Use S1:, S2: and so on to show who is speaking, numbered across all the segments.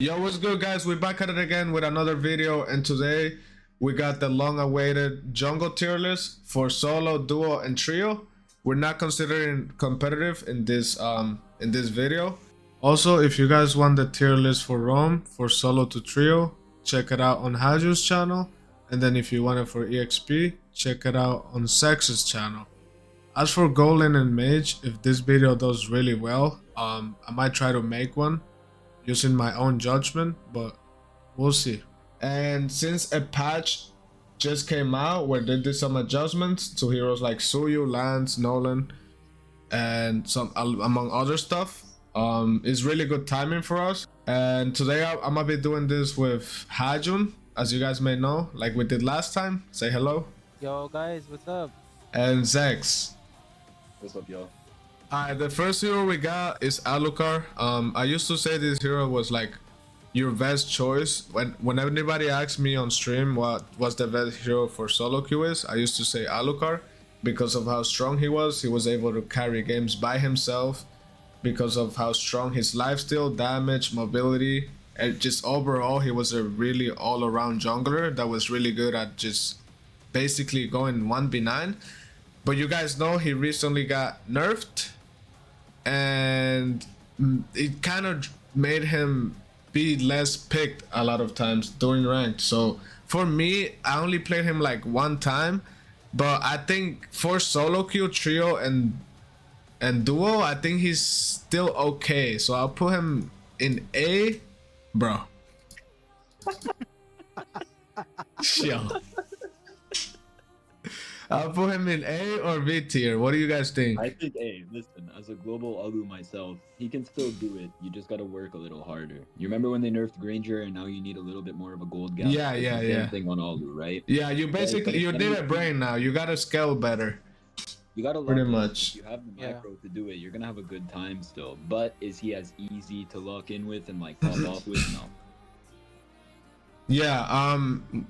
S1: Yo, what's good, guys? We're back at it again with another video, and today we got the long-awaited jungle tier list for solo, duo, and trio. We're not considering competitive in this video. Also, if you guys want the tier list for Rome, for solo to trio, check it out on Haju's channel, and then if you want it for EXP, check it out on Sex's channel. As for Golem and Mage, if this video does really well, I might try to make one using my own judgment, but we'll see. And since a patch just came out where they did some adjustments to heroes like Suyu, Lance, Nolan, and some among other stuff, it's really good timing for us. And today I'm gonna be doing this with Hajun, as you guys may know, like we did last time. Say hello.
S2: Yo guys, what's up?
S1: And Zex.
S3: What's up, y'all?
S1: The first hero we got is Alucard. I used to say this hero was like your best choice. When anybody asked me on stream what was the best hero for solo queue is, I used to say Alucard because of how strong he was. He was able to carry games by himself because of how strong his lifesteal, damage, mobility, and just overall he was a really all-around jungler that was really good at just basically going 1v9. But you guys know he recently got nerfed, and it kind of made him be less picked a lot of times during ranked. So for me, I only played him like one time, but I think for solo queue, trio, and duo, I think he's still okay. So I'll put him in A, bro. Yo. I'll put him in A or B tier. What do you guys think?
S3: I think A. Listen, as a global Alu myself, he can still do it. You just gotta work a little harder. You remember when they nerfed Granger and now you need a little bit more of a gold gap?
S1: Yeah.
S3: Same thing on Alu, right?
S1: Yeah, you basically you need a brain now. You gotta scale better.
S3: You gotta
S1: pretty
S3: lock
S1: much.
S3: If you have the macro to do it, you're gonna have a good time still. But is he as easy to lock in with and like pop off with? No.
S1: Yeah,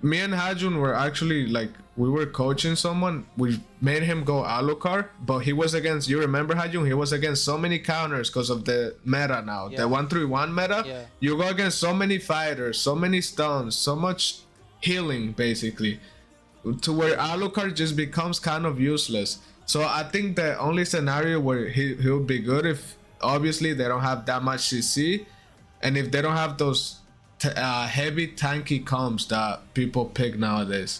S1: me and Hajun were actually like, we were coaching someone. We made him go Alucard, but he was against, you remember Hajun? He was against so many counters because of the meta now.
S2: Yeah.
S1: The 1-3-1 meta.
S2: Yeah.
S1: You go against so many fighters, so many stuns, so much healing basically, to where Alucard just becomes kind of useless. So I think the only scenario where he'll be good if obviously they don't have that much CC, and if they don't have those heavy tanky comps that people pick nowadays,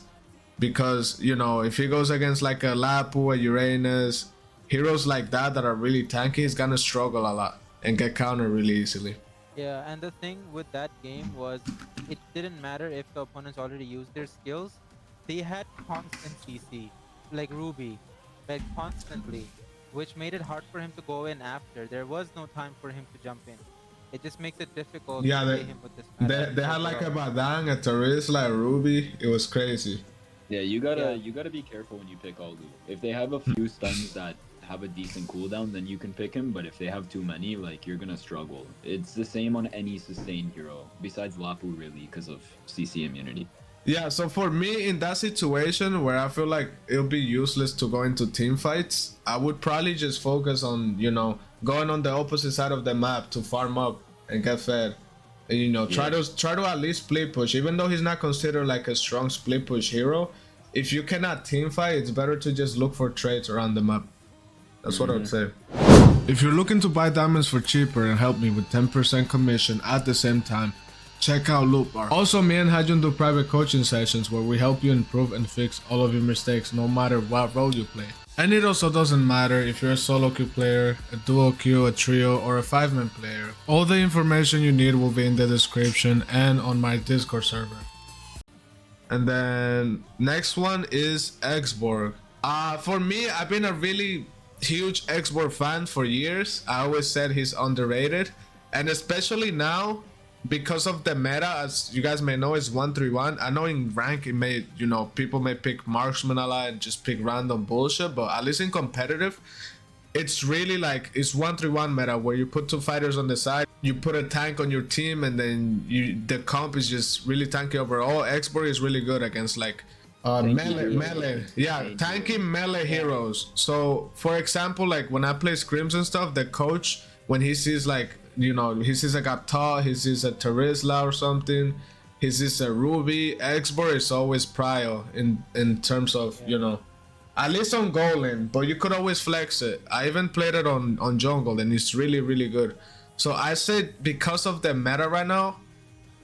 S1: because you know, if he goes against like a Lapu, a Uranus, heroes like that are really tanky, he's gonna struggle a lot and get countered really easily.
S2: Yeah, and the thing with that game was it didn't matter if the opponents already used their skills. They had constant CC, like Ruby, like constantly, which made it hard for him to go in after. There was no time for him to jump in. It just makes it difficult to play him with this.
S1: They had like a Badang, a Terizla, a Ruby. It was crazy.
S3: Yeah, you gotta be careful when you pick Alu. If they have a few stuns that have a decent cooldown, then you can pick him. But if they have too many, like, you're gonna struggle. It's the same on any sustained hero besides Lapu, really, because of CC immunity.
S1: Yeah, so for me in that situation where I feel like it'll be useless to go into team fights, I would probably just focus on, you know, going on the opposite side of the map to farm up and get fed. And, you know, try to at least split push, even though he's not considered like a strong split push hero. If you cannot team fight, it's better to just look for trades around the map. That's what I would say. If you're looking to buy diamonds for cheaper and help me with 10% commission at the same time, check out Loot Bar. Also, me and Hajun do private coaching sessions where we help you improve and fix all of your mistakes no matter what role you play. And it also doesn't matter if you're a solo queue player, a duo queue, a trio, or a 5-man player. All the information you need will be in the description and on my Discord server. And then next one is X.Borg. For me, I've been a really huge X.Borg fan for years. I always said he's underrated, and especially now, because of the meta, as you guys may know, is 1-3-1. I know in rank it may, you know, people may pick marksman a lot and just pick random bullshit, but at least in competitive, it's really like, it's 1-3-1 meta where you put two fighters on the side, you put a tank on your team, and then the comp is just really tanky overall. X.Borg is really good against like melee, yeah, tanky melee heroes. So for example, like when I play scrims and stuff, the coach, when he sees like you know, he sees a Gapta, he sees a Terizla or something, he sees a Ruby. X.Borg is always prio in terms of, you know, at least on Golden, but you could always flex it. I even played it on jungle and it's really, really good. So I said because of the meta right now,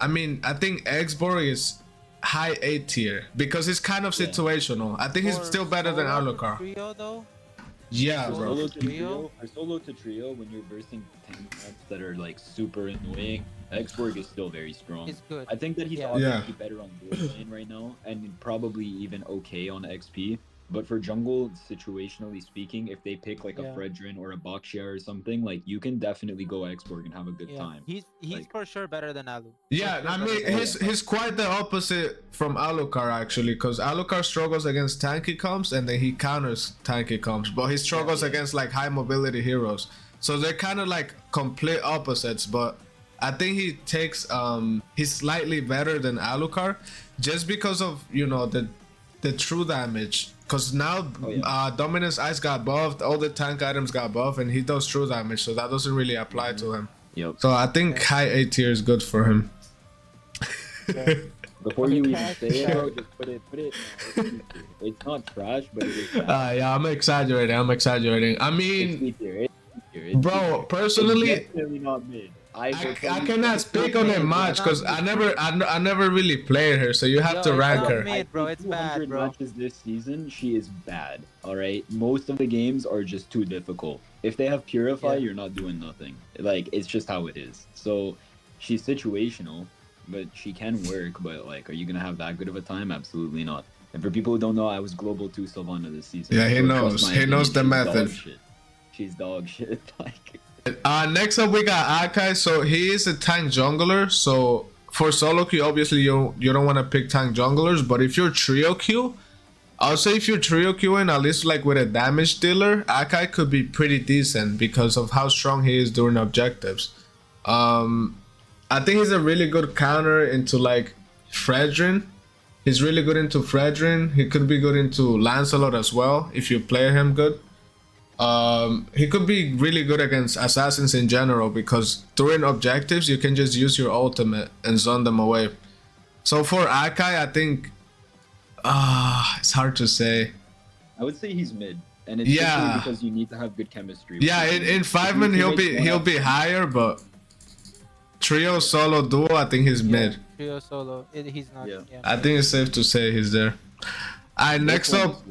S1: I mean, I think X.Borg is high A tier because it's kind of situational. I think he's still better than Alucard.
S2: Trio though?
S1: Yeah, bro.
S3: Solo to trio, when you're versing tank maps that are like super annoying, X.Borg is still very strong.
S2: It's good.
S3: I think that he's obviously better on board lane right now, and probably even okay on XP. But for jungle, situationally speaking, if they pick like a Fredrinn or a Bakshia or something, like you can definitely go X.Borg and have a good time.
S2: He's like, for sure better than Alu.
S1: Yeah, I mean he's quite the opposite from Alucard actually, because Alucard struggles against tanky comps and then he counters tanky comps, but he struggles against like high mobility heroes. So they're kind of like complete opposites, but I think he takes he's slightly better than Alucard just because of, you know, the true damage. Because now Dominance Ice got buffed, all the tank items got buffed, and he does true damage, so that doesn't really apply to him.
S3: Yep.
S1: So I think high A tier is good for him.
S3: Before you even say it, bro, just put it. It's not trash, but it is trash.
S1: Yeah, I'm exaggerating. I mean, bro, personally,
S3: it's definitely not mid.
S1: I cannot speak on it much because I never really played her, so you have to rank her.
S2: Mid, bro. It's bad, bro.
S3: Matches this season, she is bad. All right, most of the games are just too difficult. If they have Purify, you're not doing nothing. Like, it's just how it is. So she's situational, but she can work. But like, are you gonna have that good of a time? Absolutely not. And for people who don't know, I was Global 2 Sylvana this season.
S1: Yeah, he knows. He knows the method.
S3: She's dog shit. Like.
S1: Next up we got Akai. So he is a tank jungler. So for solo queue, obviously you don't want to pick tank junglers. But if you're trio queue, I'll say if you're trio queuing, at least like with a damage dealer, Akai could be pretty decent because of how strong he is during objectives. I think he's a really good counter into like Fredrinn. He's really good into Fredrinn. He could be good into Lancelot as well if you play him good. He could be really good against assassins in general because during objectives you can just use your ultimate and zone them away. So for Akai, I think it's hard to say.
S3: I would say he's mid, and it's simply because you need to have good chemistry.
S1: Yeah, in 5-man he'll be higher, but trio solo duo, I think he's mid.
S2: Trio solo, he's not.
S3: Yeah.
S1: I think it's safe to say he's there. Alright, next up.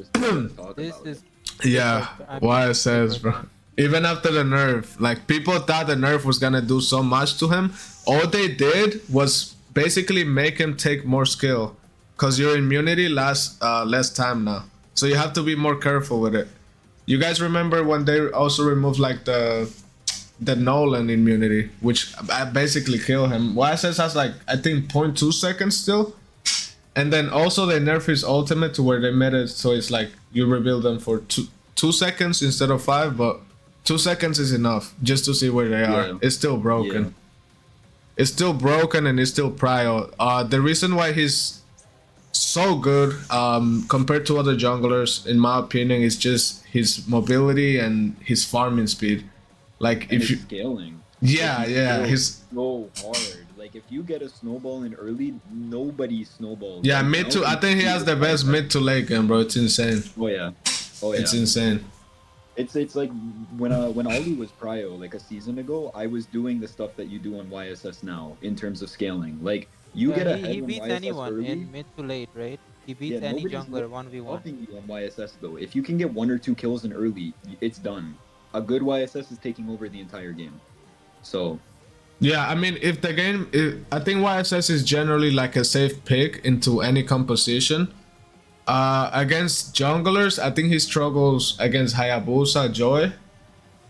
S2: This is.
S1: Yeah, why it says, bro. Even after the nerf, like people thought the nerf was gonna do so much to him. All they did was basically make him take more skill, cause your immunity lasts less time now. So you have to be more careful with it. You guys remember when they also removed like the Nolan immunity, which basically killed him. YSS has like I think 0.2 seconds still. And then also they nerfed his ultimate to where they made it so it's like you rebuild them for two seconds instead of 5, but 2 seconds is enough just to see where they are. It's still broken. Yeah. It's still broken and it's still prio. The reason why he's so good compared to other junglers, in my opinion, is just his mobility and his farming speed. Like
S3: and if you scaling.
S1: Yeah,
S3: he's so hard. Like if you get a snowball in early, nobody snowballs.
S1: Yeah, mid to I think he has the best mid to late game, bro. It's insane.
S3: Oh yeah.
S1: It's insane.
S3: It's like when Alu was prio like a season ago, I was doing the stuff that you do on YSS now in terms of scaling. Like you get ahead
S2: he beats
S3: YSS
S2: anyone
S3: early.
S2: In mid to late, right? He beats any jungler 1v1.
S3: You on YSS though. If you can get 1 or 2 kills in early, it's done. A good YSS is taking over the entire game. So
S1: yeah, I mean, if the game, I think YSS is generally like a safe pick into any composition. Against junglers, I think he struggles against Hayabusa, Joy,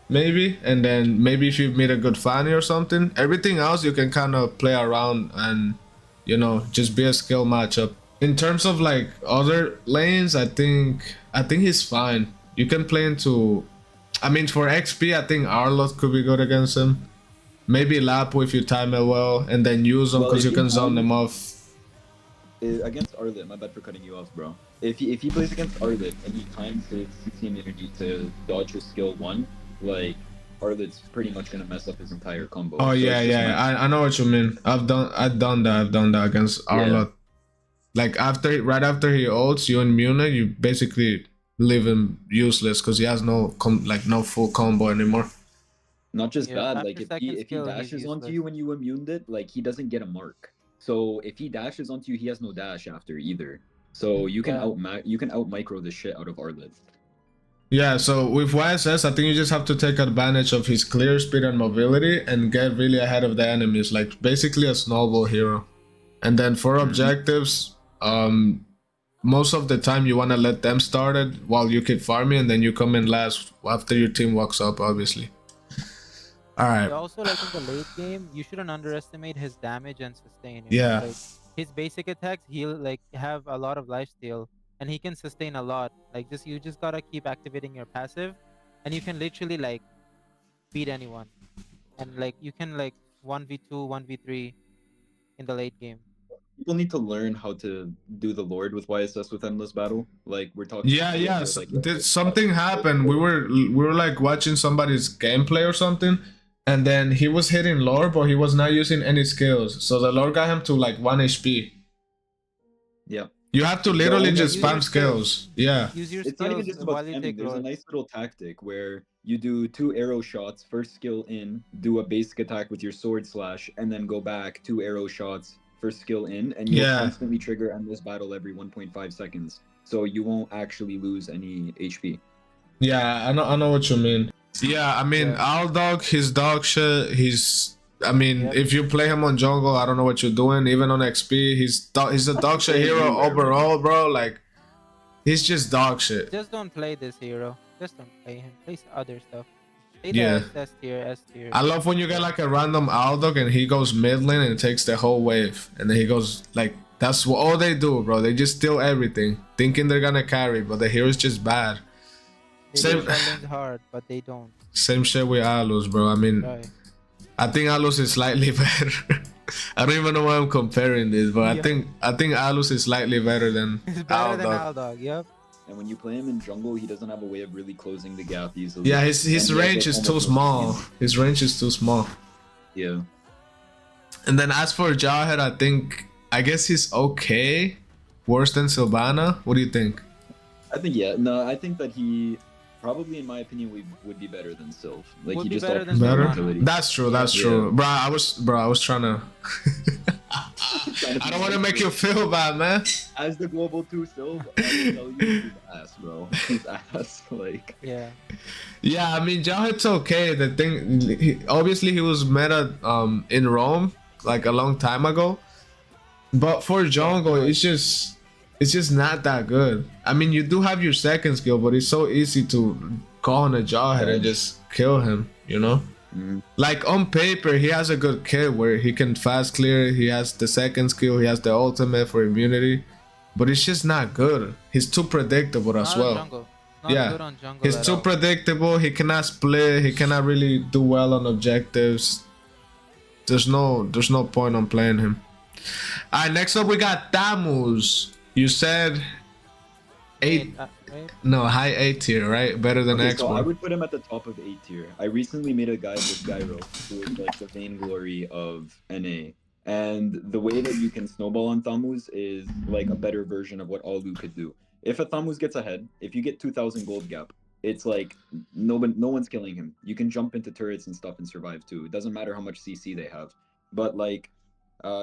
S1: maybe, and then maybe if you meet a good Fanny or something. Everything else you can kind of play around and, you know, just be a skill matchup. In terms of like other lanes, I think he's fine. You can play into, I mean, for XP, I think Arlott could be good against him. Maybe Lapo if you time it well, and then use them because you can zone them off.
S3: Against Arlott, my bad for cutting you off, bro. If he plays against Arlott and he times his CC immunity to dodge his skill 1, like Arlet's pretty much gonna mess up his entire combo.
S1: Oh
S3: So
S1: yeah,
S3: it's just
S1: yeah.
S3: nice.
S1: I know what you mean. I've done that against Arlott. Like right after he ults, you immune it, you basically leave him useless because he has no no full combo anymore.
S3: Not just
S2: Yeah,
S3: that,
S2: after
S3: like if
S2: second
S3: he
S2: skill, he's
S3: dashes onto
S2: useless.
S3: you when you immuned it, like he doesn't get a mark. So if he dashes onto you, he has no dash after either. So you can out micro the shit out of Arlet.
S1: Yeah, so with YSS, I think you just have to take advantage of his clear speed and mobility and get really ahead of the enemies, like basically a snowball hero. And then for objectives, most of the time you want to let them start it while you keep farming, and then you come in last after your team walks up, obviously. All right.
S2: Also, like in the late game, you shouldn't underestimate his damage and sustain.
S1: Yeah.
S2: Like, his basic attacks, he'll like have a lot of lifesteal, and he can sustain a lot. Like you just gotta keep activating your passive, and you can literally like beat anyone, and like you can like 1v2, 1v3 in the late game.
S3: People need to learn how to do the Lord with YSS with Endless Battle. Like we're talking.
S1: Yeah. Did something happen? We were like watching somebody's gameplay or something, and then he was hitting Lord, but he was not using any skills. So the Lord got him to like 1 HP.
S3: Yeah.
S1: You have to literally just
S2: use
S1: spam
S2: your
S1: skills. Yeah.
S2: Use your
S3: It's not even
S2: skills
S3: just about
S2: while you
S3: spamming.
S2: take
S3: There's a
S2: Lord.
S3: nice little tactic where you do 2 arrow shots, first skill in, do a basic attack with your sword slash, and then go back 2 arrow shots, first skill in, and you'll constantly trigger Endless Battle every 1.5 seconds. So you won't actually lose any HP.
S1: Yeah, I know what you mean. Yeah, I mean, Aldog, his dog shit, if you play him on jungle, I don't know what you're doing. Even on XP, he's a dog shit hero overall, bro. Like, he's just dog shit.
S2: Just don't play this hero. Just don't play him. Play other stuff. Play the S tier.
S1: I love when you get like a random Aldog and he goes mid lane and takes the whole wave, and then he goes like, that's what all they do, bro. They just steal everything, thinking they're gonna carry, but the hero's just bad.
S2: They do lanes hard, but they don't.
S1: Same shit with Alus, bro. I mean, I think Alus is slightly better. I don't even know why I'm comparing this, but I think Alus is slightly better than
S2: Aldog. Than Aldog, yep.
S3: And when you play him in jungle, he doesn't have a way of really closing the gap easily.
S1: Yeah, his range is too small. His range is too small.
S3: Yeah.
S1: And then as for Jawhead, I guess he's okay. Worse than Sylvana? What do you think?
S3: I think that he probably, in my opinion, would be better than Sylph. Like
S2: would
S3: he just
S2: better than
S3: versatility.
S1: That's true. Bro, I was trying to. I don't want to make you feel bad, man.
S3: As the global 2 Sylph, I tell you, he's ass, bro. He's ass, like.
S2: Yeah.
S1: Yeah, I mean, Jawhead's okay. The thing, obviously, he was meta in Rome like a long time ago, but for jungle, it's just not that good. I mean, you do have your second skill, but it's so easy to call on a Jawhead and just kill him, you know? Like on paper, he has a good kit where he can fast clear, he has the second skill, he has the ultimate for immunity, but it's just not good. He's too predictable as well.
S2: Good on jungle
S1: he's too predictable, he cannot split, he cannot really do well on objectives. There's no point on playing him. Alright, next up we got Tamus. You said 8, high 8 tier, right? Better than X.Borg.
S3: So I would put him at the top of 8 tier. I recently made a guide with Dyrroth, who is like the vainglory of NA. And the way that you can snowball on Tamus is like a better version of what Alu could do. If a Tamus gets ahead, if you get 2,000 gold gap, it's like no one's killing him. You can jump into turrets and stuff and survive too. It doesn't matter how much CC they have. But like,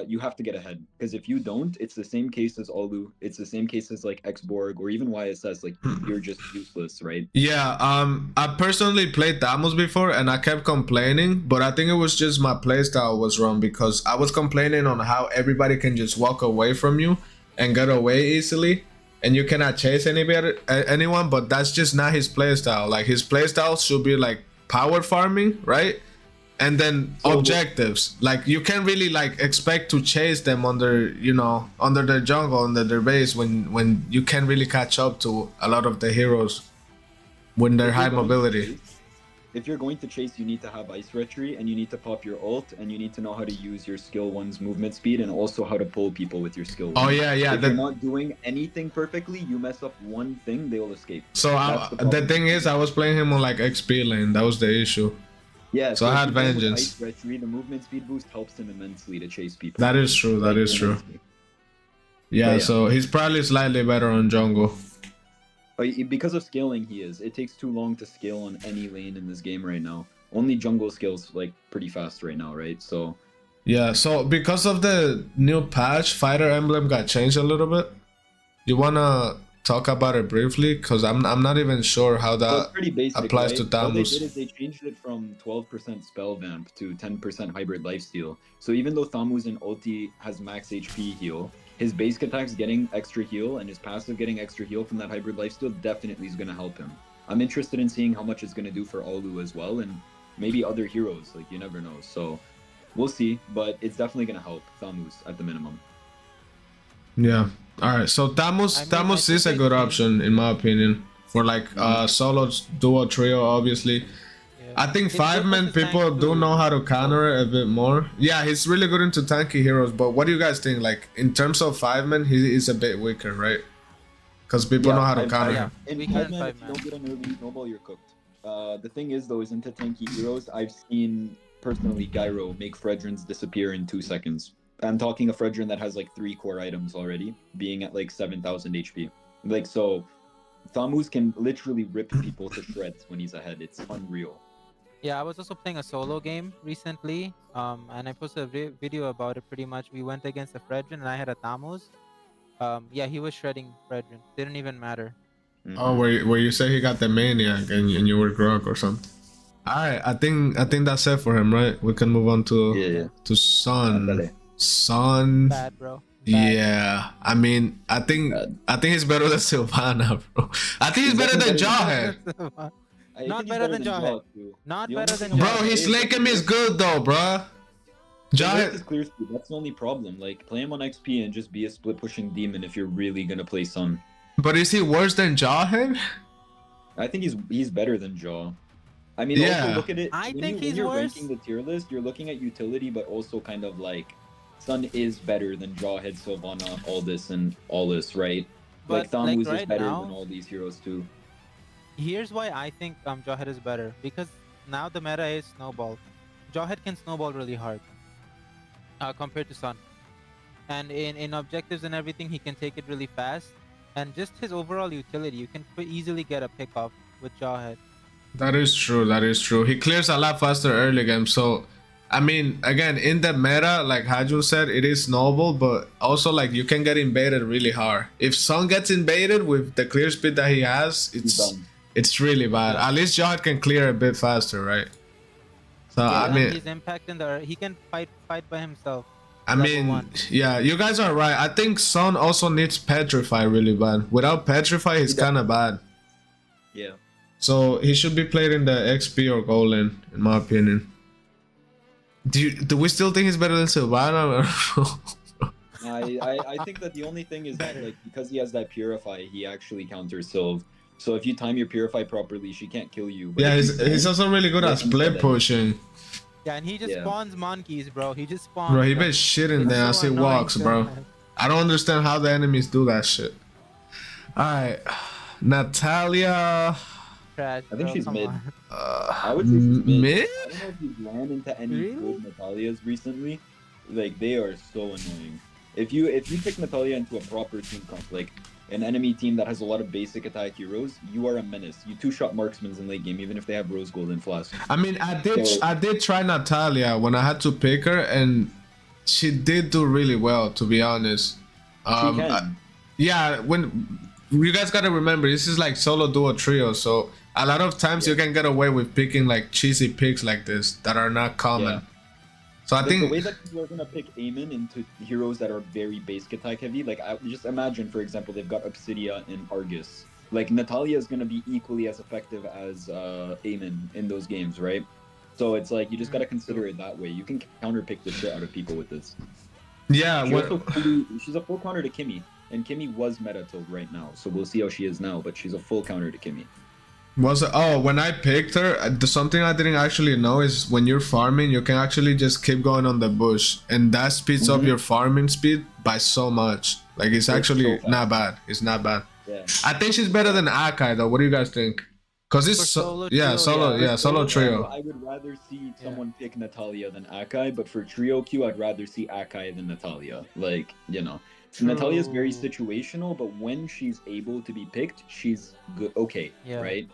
S3: you have to get ahead, because if you don't, it's the same case as Alu, it's the same case as like X.Borg or even YSS, like you're just useless, right?
S1: Yeah, I personally played Tamus before and I kept complaining, but I think it was just my playstyle was wrong, because I was complaining on how everybody can just walk away from you and get away easily and you cannot chase anyone, but that's just not his playstyle. Like his playstyle should be like power farming, right? And then objectives, like you can't really like expect to chase them under their jungle, under their base, when you can't really catch up to a lot of the heroes when they're high mobility.
S3: If you're going to chase, you need to have Ice Retry, and you need to pop your ult, and you need to know how to use your skill 1's movement speed, and also how to pull people with your skill 1.
S1: Oh yeah.
S3: If you're not doing anything perfectly, you mess up one thing, they will escape.
S1: So the thing is, I was playing him on like XP lane. That was the issue.
S3: Yeah,
S1: So I
S3: if
S1: had
S3: you play him with
S1: vengeance.
S3: Ice Treachery, the movement speed boost helps him immensely to chase people.
S1: That is true. That is true.
S3: Immensely.
S1: Yeah,
S3: Yeah.
S1: so he's probably slightly better on jungle.
S3: Because of scaling, he is. It takes too long to scale on any lane in this game right now. Only jungle scales like pretty fast right now, right? So
S1: Yeah, so because of the new patch, fighter emblem got changed a little bit. You wanna talk about it briefly? Cause I'm not even sure how
S3: it's
S1: that
S3: pretty basic,
S1: applies
S3: right?
S1: to
S3: All they
S1: Thamus.
S3: did is they changed it from 12% spell vamp to 10% hybrid lifesteal. So even though Thamus in ulti has max HP heal, his basic attack's getting extra heal and his passive getting extra heal from that hybrid lifesteal definitely is gonna help him. I'm interested in seeing how much it's gonna do for Alu as well, and maybe other heroes, like you never know. So we'll see, but it's definitely gonna help Thamus at the minimum.
S1: Yeah. All right. So Thamus
S2: I mean, I
S1: is
S2: think
S1: a
S2: they
S1: good
S2: changed-
S1: option in my opinion for like solo, duo, trio. Obviously,
S2: Yeah.
S1: I think
S2: It's
S1: five
S2: good
S1: man
S2: versus tank
S1: people do
S2: too.
S1: know how to counter it a bit more. Yeah, he's really good into tanky heroes. But what do you guys think? Like in terms of five man, he is a bit weaker, right? Because people know how to counter
S2: yeah.
S1: him.
S3: In
S2: Weaker
S3: five
S2: in
S3: man,
S2: five
S3: if you
S2: man.
S3: don't get an early snowball, you're cooked. The thing is, though, is into tanky heroes, I've seen personally Gyro make Fredrins disappear in 2 seconds. I'm talking a Fredrin that has like 3 core items already, being at like 7,000 HP. Like, so Thamus can literally rip people to shreds when he's ahead. It's unreal.
S2: Yeah, I was also playing a solo game recently, and I posted a video about it. Pretty much, we went against a Fredrin, and I had a Thamus. Yeah, he was shredding Fredrin. Didn't even matter.
S1: Oh, where you say he got the maniac and you were Grock or something. All right, I think that's it for him, right? We can move on to Sun.
S3: Natalia.
S1: Sun.
S2: Bad, bro. Bad.
S1: Yeah, I mean, I think he's better than Sylvana, bro. I think he's better than Jawhead.
S3: I
S2: Not
S3: think he's
S2: better than Jawhead.
S3: Jaw, too.
S2: Not
S3: The
S2: better
S3: only
S2: than
S3: thing
S1: Bro,
S3: about
S1: his
S3: it is
S1: Lakem
S3: that
S1: is good though, bro.
S3: his
S1: Jawhead.
S3: clear speed. That's the only problem. Like, play him on XP and just be a split pushing demon if you're really gonna play Sun.
S1: But is he worse than Jawhead?
S3: I think he's better than Jaw. I mean,
S1: Yeah.
S3: also look at it.
S2: I
S3: when
S2: think
S3: when
S2: he's
S3: you're
S2: worse.
S3: ranking the tier list, you're looking at utility, but also kind of like Sun is better than Jawhead, Sylvana, Aldous, and Aldous, right? Like
S2: But,
S3: Thamus
S2: right
S3: is better
S2: now-
S3: than all these heroes too.
S2: Here's why I think Jawhead is better, because now the meta is snowball. Jawhead can snowball really hard compared to Sun, and in objectives and everything he can take it really fast, and just his overall utility, you can easily get a pick off with Jawhead.
S1: That is true. That is true. He clears a lot faster early game. So, I mean, again, in the meta, like Haju said, it is noble, but also like you can get invaded really hard. If Sun gets invaded with the clear speed that he has,
S3: He's done.
S1: it's really bad.
S2: Yeah.
S1: At least Jawhead can clear a bit faster, right? So
S2: Yeah,
S1: I
S2: and
S1: mean,
S2: his impact in the he can fight by himself.
S1: I
S2: level
S1: mean,
S2: 1.
S1: yeah, you guys are right. I think Sun also needs Petrify really bad. Without Petrify, he's
S3: He does.
S1: kind of bad.
S3: Yeah.
S1: So he should be played in the XP or gold lane, in my opinion. Do we still think he's better than Sylvana?
S3: I think that the only thing is that like because he has that purify, he actually counters Sylv. So if you time your purify properly, she can't kill you. But
S1: Yeah,
S3: if you
S1: he's
S3: don't,
S1: also really good
S3: Yeah,
S1: at split
S3: he's
S1: pushing.
S2: Yeah, and he just
S3: Yeah.
S2: spawns monkeys, bro. He just spawns.
S1: Bro, he
S2: them.
S1: been shitting
S2: It's
S1: there as
S2: so
S1: he
S2: annoying
S1: walks, bro.
S2: sometimes.
S1: I don't understand how the enemies do that shit. Alright, Natalia.
S2: Trash,
S3: I think
S2: bro,
S3: she's
S2: come
S3: mid.
S2: on.
S3: I would say she's mid.
S1: Mid?
S3: I don't know if you've ran into any
S2: Really?
S3: good Natalias recently. Like they are so annoying. If you pick Natalia into a proper team comp, like an enemy team that has a lot of basic attack heroes, you are a menace. You two-shot marksmen in late game, even if they have rose gold and flask.
S1: I mean,
S3: So-
S1: I did try Natalia when I had to pick her, and she did do really well, to be honest.
S3: She can.
S1: Yeah, when you guys gotta remember, this is like solo duo trio, so a lot of times you can get away with picking like cheesy picks like this that are not common.
S3: Yeah.
S1: So I
S3: The
S1: think
S3: way that people are gonna pick Aamon into heroes that are very basic attack heavy, like just imagine, for example, they've got Obsidia and Argus. Like Natalia is gonna be equally as effective as Aamon in those games, right? So it's like you just gotta consider it that way. You can counter pick the shit out of people with this.
S1: yeah,
S3: She's a full counter to Kimmy, and Kimmy was meta till right now, so we'll see how she is now. But she's a full counter to Kimmy.
S1: was it, oh, when I picked her, something I didn't actually know is when you're farming, you can actually just keep going on the bush, and that speeds up your farming speed by so much. Like it's actually
S3: so fast.
S1: not bad. It's not bad.
S3: Yeah.
S1: I think she's better than Akai though. What do you guys think? Cause it's
S2: For solo
S1: yeah,
S2: trio,
S1: solo,
S2: yeah.
S1: yeah, solo trio.
S3: I would rather see someone pick Natalia than Akai, but for trio queue, I'd rather see Akai than Natalia. Like, you know, Natalia's very
S2: True.
S3: situational, but when she's able to be picked, she's good. Okay,
S2: Yeah.
S3: right?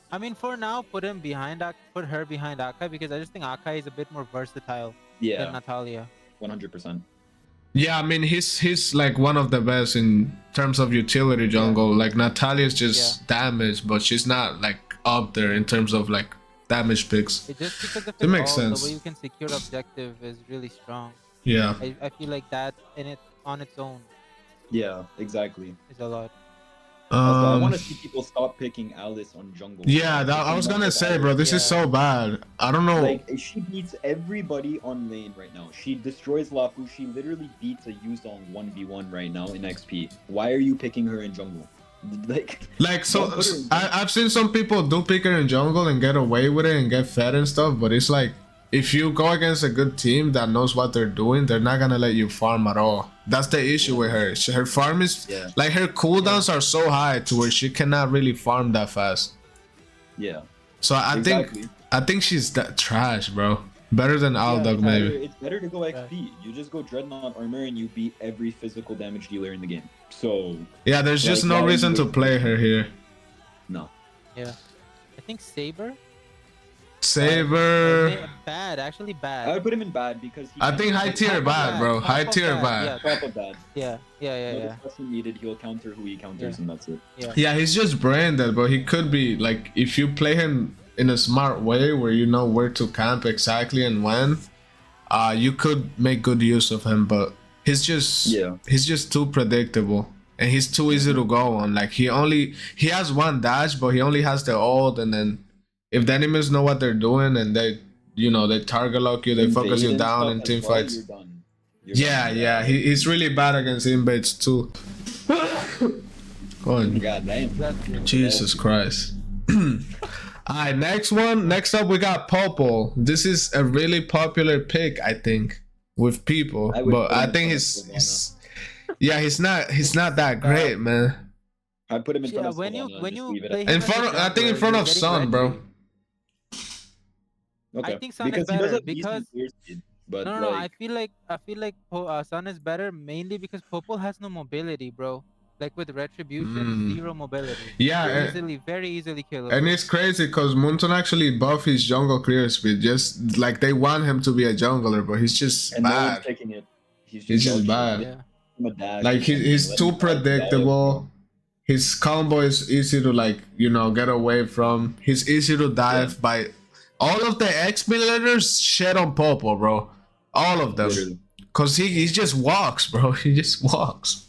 S2: I mean, for now, put her behind Akai because I just think Akai is a bit more versatile than
S3: Yeah,
S2: Natalia.
S3: 100%.
S1: Yeah, I mean he's like one of the best in terms of utility jungle. Like Natalia's just damage, but she's not like up there in terms of like damage picks.
S2: It just because of
S1: It makes
S2: the
S1: sense.
S2: way you can secure objective is really strong.
S1: Yeah.
S2: I feel like that on its own
S3: Yeah, exactly.
S2: is a lot.
S3: Also, I want to see people stop picking Alice on jungle.
S1: Yeah, I was gonna say, bro, this is so bad. I don't know.
S3: Like, she beats everybody on lane right now. She destroys Lapu. She literally beats a Yuzong 1v1 right now in XP. Why are you picking her in jungle?
S1: Like so, I've seen some people do pick her in jungle and get away with it and get fed and stuff, but it's like, if you go against a good team that knows what they're doing, they're not gonna let you farm at all. That's the issue with her. Her farm is like, her cooldowns are so high to where she cannot really farm that fast.
S3: Yeah.
S1: So I think she's that trash, bro. Better than Aldog, maybe.
S3: It's better to go XP. You just go Dreadnought armor and you beat every physical damage dealer in the game. So
S1: yeah, there's just no reason to play her here.
S3: No.
S2: Yeah. I think Saber. Bad, actually bad.
S3: I would put him in bad because
S1: I think high tier bad, bro. High tier bad.
S3: Top of bad.
S2: Yeah.
S3: No discussion needed. He'll counter who he counters, and that's it.
S1: Yeah, he's just branded, but he could be like, if you play him in a smart way where you know where to camp exactly and when, you could make good use of him. But he's just too predictable. And he's too easy to go on. Like, he has one dash, but he only has the ult, and then if the enemies know what they're doing and they target lock you, they focus you down in team fights. Yeah, he's really bad against invades too. Oh,
S3: God damn.
S1: Jesus Christ. Alright, next up we got Popol. This is a really popular pick, I think, with people. But I think he's not that great, man.
S3: I put him in front of
S2: when you
S3: play
S1: in front of Sun, bro.
S3: Okay.
S2: I think Sun is better because I feel like Sun is better mainly because Popol has no mobility, bro. Like with Retribution, zero mobility.
S1: Yeah,
S2: very easily killable.
S1: And it's crazy because Moonton actually buff his jungle clear speed. Just like they want him to be a jungler, but he's just bad.
S3: No one's taking it. He's
S1: just bad.
S2: Yeah.
S1: Like he's too predictable. His combo is easy to get away from. He's easy to dive by. All of the X-Milleners shit on Popol, bro. All of them. Literally. Cause he just walks, bro. He just walks.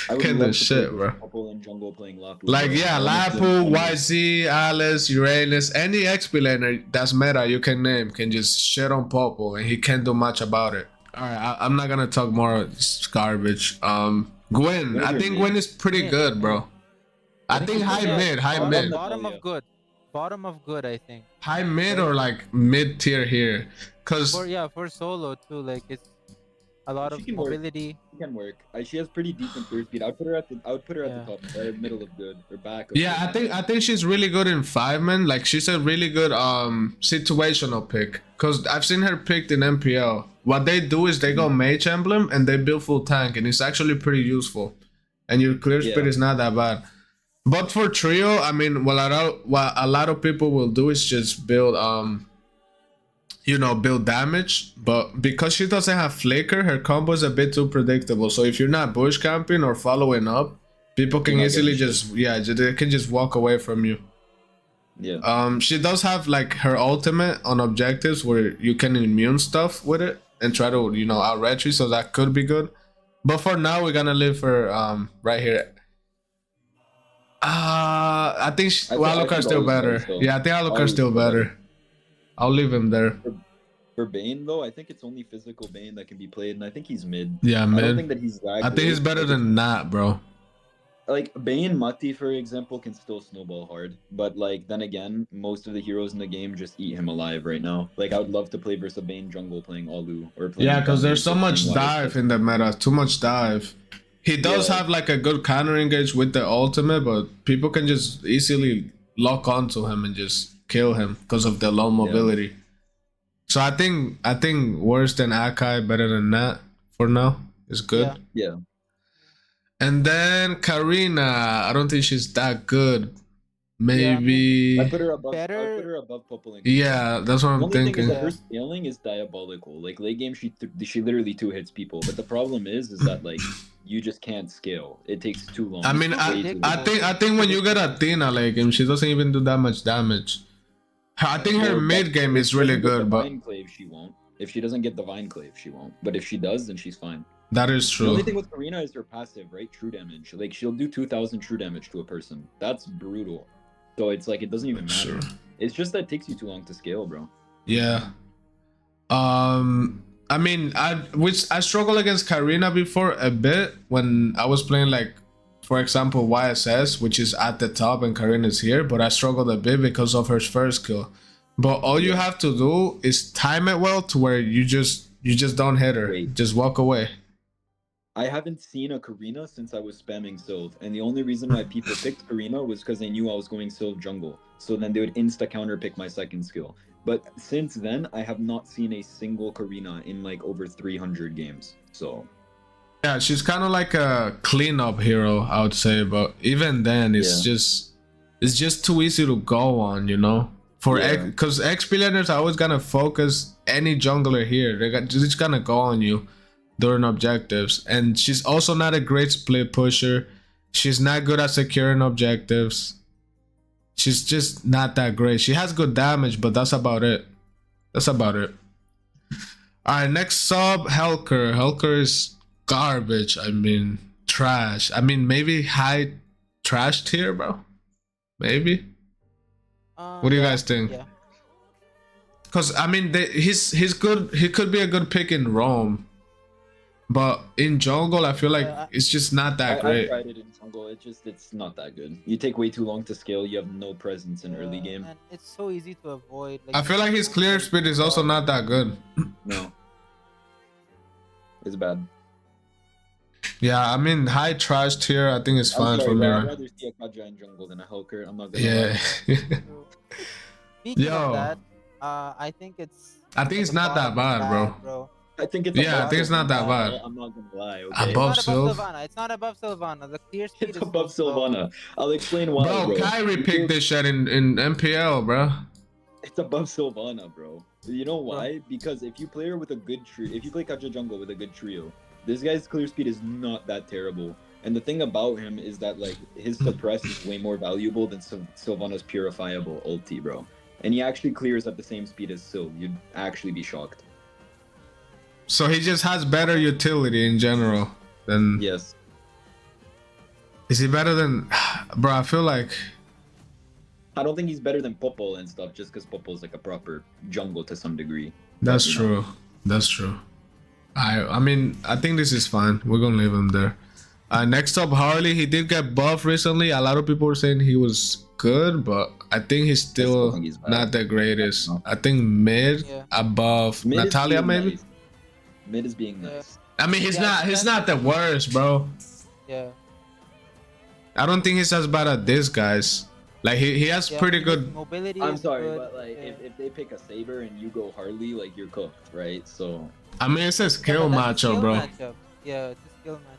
S1: Kind of shit, bro.
S3: Popol in jungle playing Lapu.
S1: Like, yeah, Lapu, YZ, Alice, Uranus, any X-Millener that's meta you can name can just shit on Popol and he can't do much about it. Alright, I'm not gonna talk more. It's garbage. Gwen. I think Gwen is pretty good, bro. I think high mid.
S2: Bottom of good, I think.
S1: High mid or like mid tier here, cause
S2: for solo too, like it's a lot of mobility.
S3: She can work. She has pretty decent clear speed. I would put her at the top, middle of good or back.
S1: Yeah, I think she's really good in 5-man. Like, she's a really good situational pick. Cause I've seen her picked in MPL. What they do is they go mage emblem and they build full tank, and it's actually pretty useful. And your clear speed is not that bad. But for trio, I mean, what a lot of people will do is just build build damage. But because she doesn't have flicker, her combo is a bit too predictable. So if you're not bush camping or following up, people can easily they can just walk away from you.
S3: Yeah.
S1: She does have like her ultimate on objectives where you can immune stuff with it and try to out retry, so that could be good. But for now, we're gonna leave her right here. I think Alucard's still better. Yeah, I think Alucard's still better. I'll leave him there.
S3: For Bane though, I think it's only physical Bane that can be played, and I think he's mid.
S1: Yeah, mid.
S3: I don't think that he's that
S1: I think he's better than that, bro.
S3: Like Bane Mati, for example, can still snowball hard, but like then again, most of the heroes in the game just eat him alive right now. Like I would love to play versus a Bane jungle playing Alu or playing
S1: because there's so much dive in the meta, too much dive. He does have like a good counter engage with the ultimate, but people can just easily lock onto him and just kill him because of the low mobility. So I think worse than Akai, better than that for now is good.
S3: Yeah.
S1: And then Karina, I don't think she's that good. Maybe
S3: I put her above.
S2: Better-
S3: I put her above Popol Kupa.
S1: yeah, that's what
S3: The
S1: I'm
S3: only thing is
S1: thinking.
S3: that her scaling is diabolical. Like late game, she literally 2-hits people. But the problem is that like you just can't scale. It takes too long.
S1: I mean,
S3: Way too long.
S1: I think when you get Athena like him, she doesn't even do that much damage. I think her
S3: Well,
S1: mid game
S3: if
S1: is
S3: she
S1: really
S3: doesn't get
S1: good, but
S3: Divine Clave, she won't. If she doesn't get Divine Clave, she won't. But if she does, then she's fine.
S1: that is
S3: The
S1: true.
S3: only thing with Karina is her passive, right? True damage. Like she'll do 2,000 true damage to a person. That's brutal. So it's like it doesn't even matter.
S1: Sure.
S3: It's just that it takes you too long to scale, bro.
S1: Yeah. I mean, I struggled against Karina before a bit when I was playing like, for example, YSS, which is at the top and Karina's here, but I struggled a bit because of her first kill. But all you have to do is time it well to where you just don't hit her.
S3: Wait.
S1: Just walk away.
S3: I haven't seen a Karina since I was spamming Sylve, and the only reason why people picked Karina was because they knew I was going Sylve jungle. So then they would insta counter pick my second skill. But since then, I have not seen a single Karina in like over 300 games. So
S1: Yeah, she's kind of like a cleanup hero, I would say. But even then, it's just too easy to go on, you know. For because X billionaires are always gonna focus any jungler here. They're just gonna go on you during objectives, and she's also not a great split pusher. She's not good at securing objectives. She's just not that great. She has good damage, but that's about it. All right, next sub, Helker. Helker is garbage. I mean, trash. I mean, maybe high trash tier, bro. Maybe. What do you guys think?
S2: Yeah.
S1: Because I mean, he's good. He could be a good pick in Rome, but in jungle, I feel like it's just not that
S3: I
S1: great.
S3: tried it in jungle. It's not that good. You take way too long to scale. You have no presence in early game.
S2: And it's so easy to avoid.
S1: I feel like his clear speed is also not that good.
S3: No, it's bad.
S1: Yeah, I mean, high trash tier, I think it's fine for
S3: I'd
S1: me.
S3: rather see a Kaja in jungle than a Helker. I'm not gonna
S1: Yeah.
S2: Speaking
S1: Yo.
S2: of that, I think it's.
S1: I think it's not that bad, bro.
S3: I think it's
S1: Yeah, I think it's not that bad.
S3: I'm not gonna lie. Okay?
S1: Above
S2: It's not above
S1: Sylve?
S2: Sylvana. It's not above Sylvana. The clear speed
S3: It's
S2: is
S3: above
S2: so slow.
S3: Sylvana. I'll explain why,
S1: Bro,
S3: bro.
S1: Kyrie picked this shit in MPL, bro.
S3: It's above Sylvana, bro. You know why? Because if you play her with a good trio, if you play Kaja jungle with a good trio, this guy's clear speed is not that terrible. And the thing about him is that like his suppress is way more valuable than Sylvana's purifiable ulti, bro. And he actually clears at the same speed as Sylve. You'd actually be shocked.
S1: So he just has better utility in general than.
S3: Yes.
S1: Is he better than? Bro, I feel like.
S3: I don't think he's better than Popol and stuff, just because Popol's like a proper jungle to some degree.
S1: That's
S3: But, you
S1: true.
S3: know.
S1: That's true. I mean, I think this is fine. We're gonna leave him there. Next up, Harley. He did get buffed recently. A lot of people were saying he was good, but I think he's still
S3: think he's bad.
S1: not the greatest.
S3: No.
S1: I think mid
S2: Yeah.
S1: above
S3: Mid is
S1: Natalia,
S3: being
S1: maybe.
S3: nice. Mid is being
S2: Yeah.
S3: nice.
S1: I mean, he's
S2: Yeah,
S1: not the worst, bro.
S2: Yeah.
S1: I don't think he's as bad as this guys. Like he has
S2: Yeah,
S1: pretty
S2: his
S1: good.
S2: Mobility
S3: I'm
S2: is
S3: sorry,
S2: good.
S3: but like
S2: Yeah.
S3: if they pick a Saber and you go Harley, like you're cooked, right? So
S1: I mean, it's a
S2: Yeah,
S1: skill
S2: but that's a
S1: matchup,
S2: skill
S1: bro.
S2: matchup. Yeah, it's a skill matchup.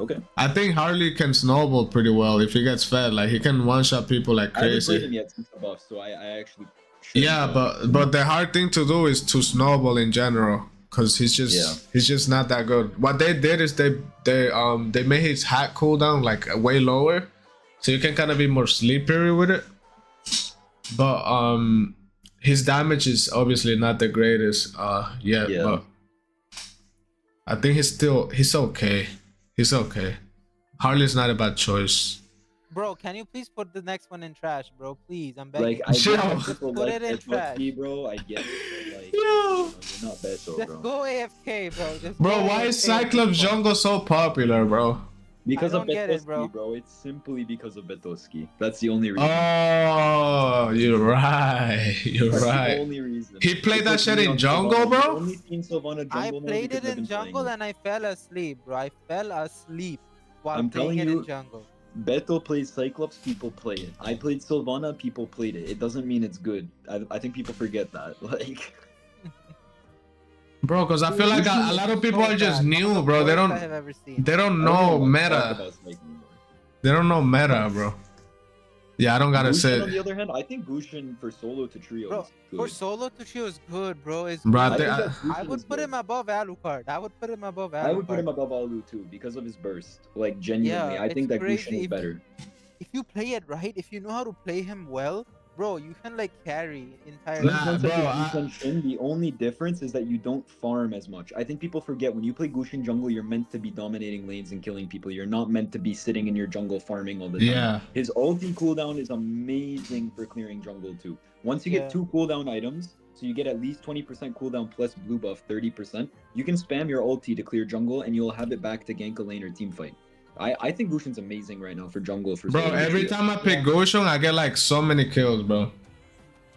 S3: okay.
S1: I think Harley can snowball pretty well if he gets fed. Like he can one shot people like
S3: I haven't played
S1: crazy.
S3: him yet since the buff, so I actually. should
S1: Yeah,
S3: know.
S1: but the hard thing to do is to snowball in general, cause he's just not that good. What they did is they made his hack cooldown like way lower, so you can kind of be more slippery with it. But his damage is obviously not the greatest yet.
S3: Yeah.
S1: But I think he's okay. He's okay. Harley's not a bad choice.
S2: Bro, can you please put the next one in trash, bro? Please, I'm begging.
S3: Like I
S1: Chill.
S3: get that people
S2: Put
S3: like
S2: it in trash.
S3: FFP, bro. I get it. But, like,
S1: Yo.
S3: you're not Beto,
S2: Just
S3: bro.
S2: go AFK, bro. Just
S1: Bro,
S2: go
S1: why is
S2: AFK at this
S1: Cyclops
S2: point.
S1: jungle so popular, bro?
S3: Because
S2: I
S3: of
S2: don't get it,
S3: Betoski,
S2: bro.
S3: It's simply because of Betoski. That's the only reason.
S1: Oh, you're right. You're
S3: That's the
S1: right.
S3: only reason.
S1: He played
S3: It's
S1: that
S3: like
S1: shit
S3: me
S1: in
S3: on
S1: jungle,
S3: Sylvana.
S1: bro?
S3: I've only seen Sylvana
S2: I
S3: jungle now
S2: played
S3: because
S2: it
S3: I've
S2: in
S3: been playing
S2: jungle
S3: it.
S2: and I fell asleep, bro. I fell asleep while
S3: I'm
S2: playing
S3: telling
S2: it
S3: you,
S2: in jungle.
S3: Beto plays Cyclops, people play it. I played Sylvana, people played it. It doesn't mean it's good. I think people forget that. Like,
S1: Bro, because I feel like a lot of people are just new, bro. They don't
S3: I
S1: know
S3: don't talk
S1: meta.
S3: about Spike anymore.
S1: They don't know meta, bro. Yeah, I don't gotta
S3: Gusion,
S1: say.
S3: on the other hand, I think Gusion for solo to trio
S2: Bro,
S3: is good.
S2: for solo to trio is good, bro. It's
S1: Bro,
S2: good.
S1: I
S3: think that
S2: I
S3: Gusion
S2: would
S3: is
S2: put
S3: good.
S2: him above Alucard. I would put him above Alucard.
S3: I would put him above Alu too because of his burst. Like, genuinely,
S2: Yeah,
S3: I think
S2: it's
S3: that Gusion
S2: crazy
S3: is better.
S2: If you play it right, if you know how to play him well, bro, you can like carry entire.
S1: Nah, bro,
S3: Sun-shin, the only difference is that you don't farm as much. I think people forget when you play Gusion jungle, you're meant to be dominating lanes and killing people. You're not meant to be sitting in your jungle farming all the time.
S1: Yeah.
S3: His ulti cooldown is amazing for clearing jungle too. Once you get 2 cooldown items, so you get at least 20% cooldown plus blue buff 30%, you can spam your ulti to clear jungle and you'll have it back to gank a lane or team fight. I think Gusion's amazing right now for jungle. For
S1: Bro,
S3: solo
S1: every
S3: trio.
S1: time I pick Gusion, I get like so many kills, bro.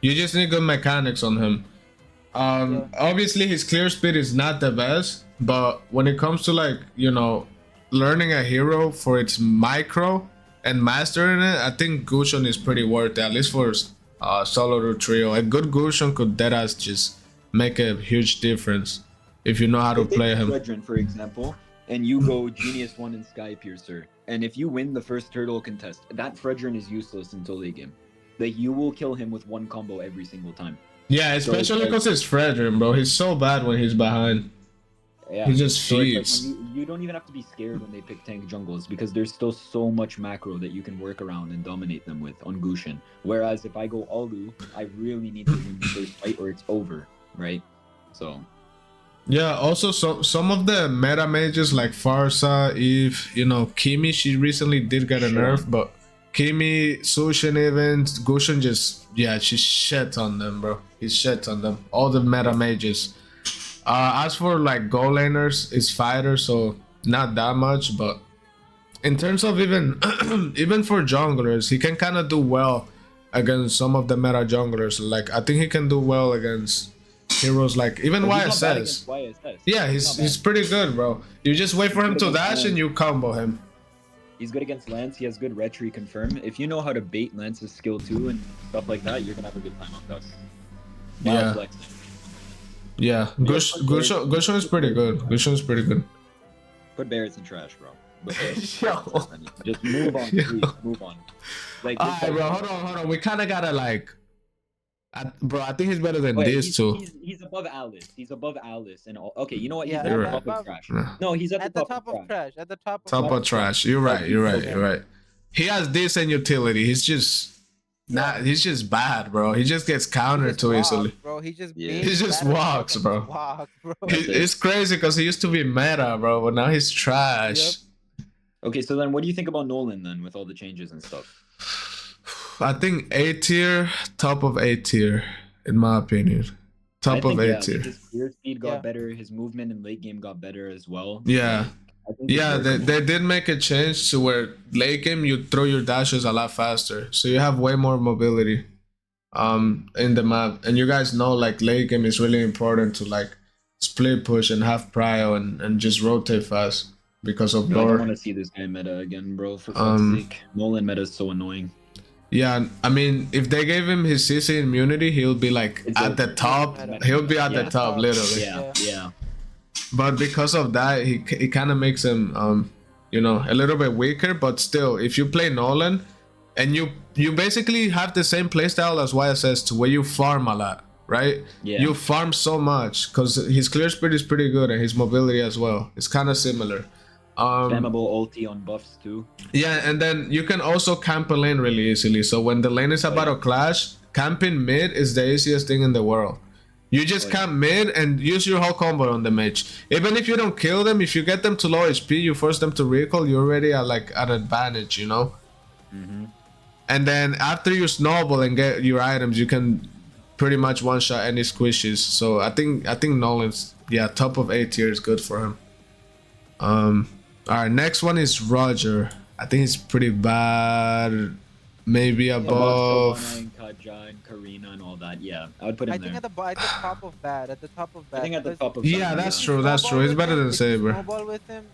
S1: You just need good mechanics on him. Obviously his clear speed is not the best, but when it comes to like, you know, learning a hero for its micro and mastering it, I think Gusion is pretty worth it, at least for solo to trio. A good Gusion could deadass just make a huge difference if you know how to play him.
S3: Fredrinn, for example, and you go Genius 1 and Sky Piercer, and if you win the first turtle contest, that Fredrinn is useless until late game. Like, you will kill him with one combo every single time.
S1: Yeah, especially because it's Fredrinn, bro. He's so bad when he's behind.
S3: Yeah,
S1: he just
S3: so
S1: feeds.
S3: Like you don't even have to be scared when they pick tank jungles because there's still so much macro that you can work around and dominate them with on Gusion. Whereas if I go Alu, I really need to win the first fight or it's over, right? So.
S1: Yeah, also some of the meta mages like Farsa, Eve, you know, Kimi, she recently did get a nerf, but Kimi, Sun-shin even, Gusion just, yeah, she shit on them, bro. He shit on them. All the meta mages. As for like goal laners, it's fighters, so not that much, but in terms of even even for junglers, he can kind of do well against some of the meta junglers. Like, I think he can do well against heroes like even YSS. Yeah, he's pretty good, bro. You just wait for him to dash and you combo him.
S3: He's good against Lance. He has good retry confirm. If you know how to bait Lance's skill too and stuff like that, you're gonna have a good time on Dust.
S1: Yeah. Yeah. Gusion is pretty good. Gusion is pretty good.
S3: Put Barats in trash, bro.
S1: Yo.
S3: Just move on, please. Move on. Like,
S1: alright, bro. Hold on. We kind of gotta like. Bro, I think he's better than this too.
S3: He's above Alice. He's above Alice and all. Okay, you know what?
S2: Yeah,
S3: he's at the
S1: right.
S3: top of trash. No, he's at the top of trash.
S2: At the top
S1: of trash. You're right. He has decent utility. He's just not. He's just bad, bro. He just gets countered too easily.
S2: Bro, he just
S1: walks, bro. It's crazy because he used to be meta, bro, but now he's trash.
S3: Yep. Okay, so then what do you think about Nolan then with all the changes and stuff?
S1: I think A tier, top of A tier, in my opinion. Top of A tier.
S3: His clear speed got better. His movement in late game got better as well.
S1: Yeah. They did make a change to where late game you throw your dashes a lot faster, so you have way more mobility in the map. And you guys know like late game is really important to like split push and have prio and just rotate fast because of
S3: I don't want to see this guy meta again, bro. For fuck's sake, Nolan meta is so annoying.
S1: Yeah, I mean, if they gave him his CC immunity, he'll be like at the top. He'll be at the top, literally.
S3: Yeah.
S1: But because of that, it kind of makes him, you know, a little bit weaker. But still, if you play Nolan, and you basically have the same playstyle as YSS, to where you farm a lot, right?
S3: Yeah.
S1: You farm so much because his clear speed is pretty good and his mobility as well. It's kind of similar.
S3: Spammable ulti on buffs too.
S1: Yeah, and then you can also camp a lane really easily. So when the lane is about to clash, camping mid is the easiest thing in the world. You just camp mid and use your whole combo on the mage. Even if you don't kill them, if you get them to low HP, you force them to recall, you're already at like an advantage, you know? And then after you snowball and get your items, you can pretty much one-shot any squishes. So I think Nolan's, yeah, top of A tier is good for him. Alright, next one is Roger. I think it's pretty bad. Maybe above
S3: Kaja and Karina and all that. Yeah, I would put him there.
S2: At the top of bad.
S3: I think at the top of.
S1: Yeah, that's true. He's better than Saber.
S2: Snowball with him.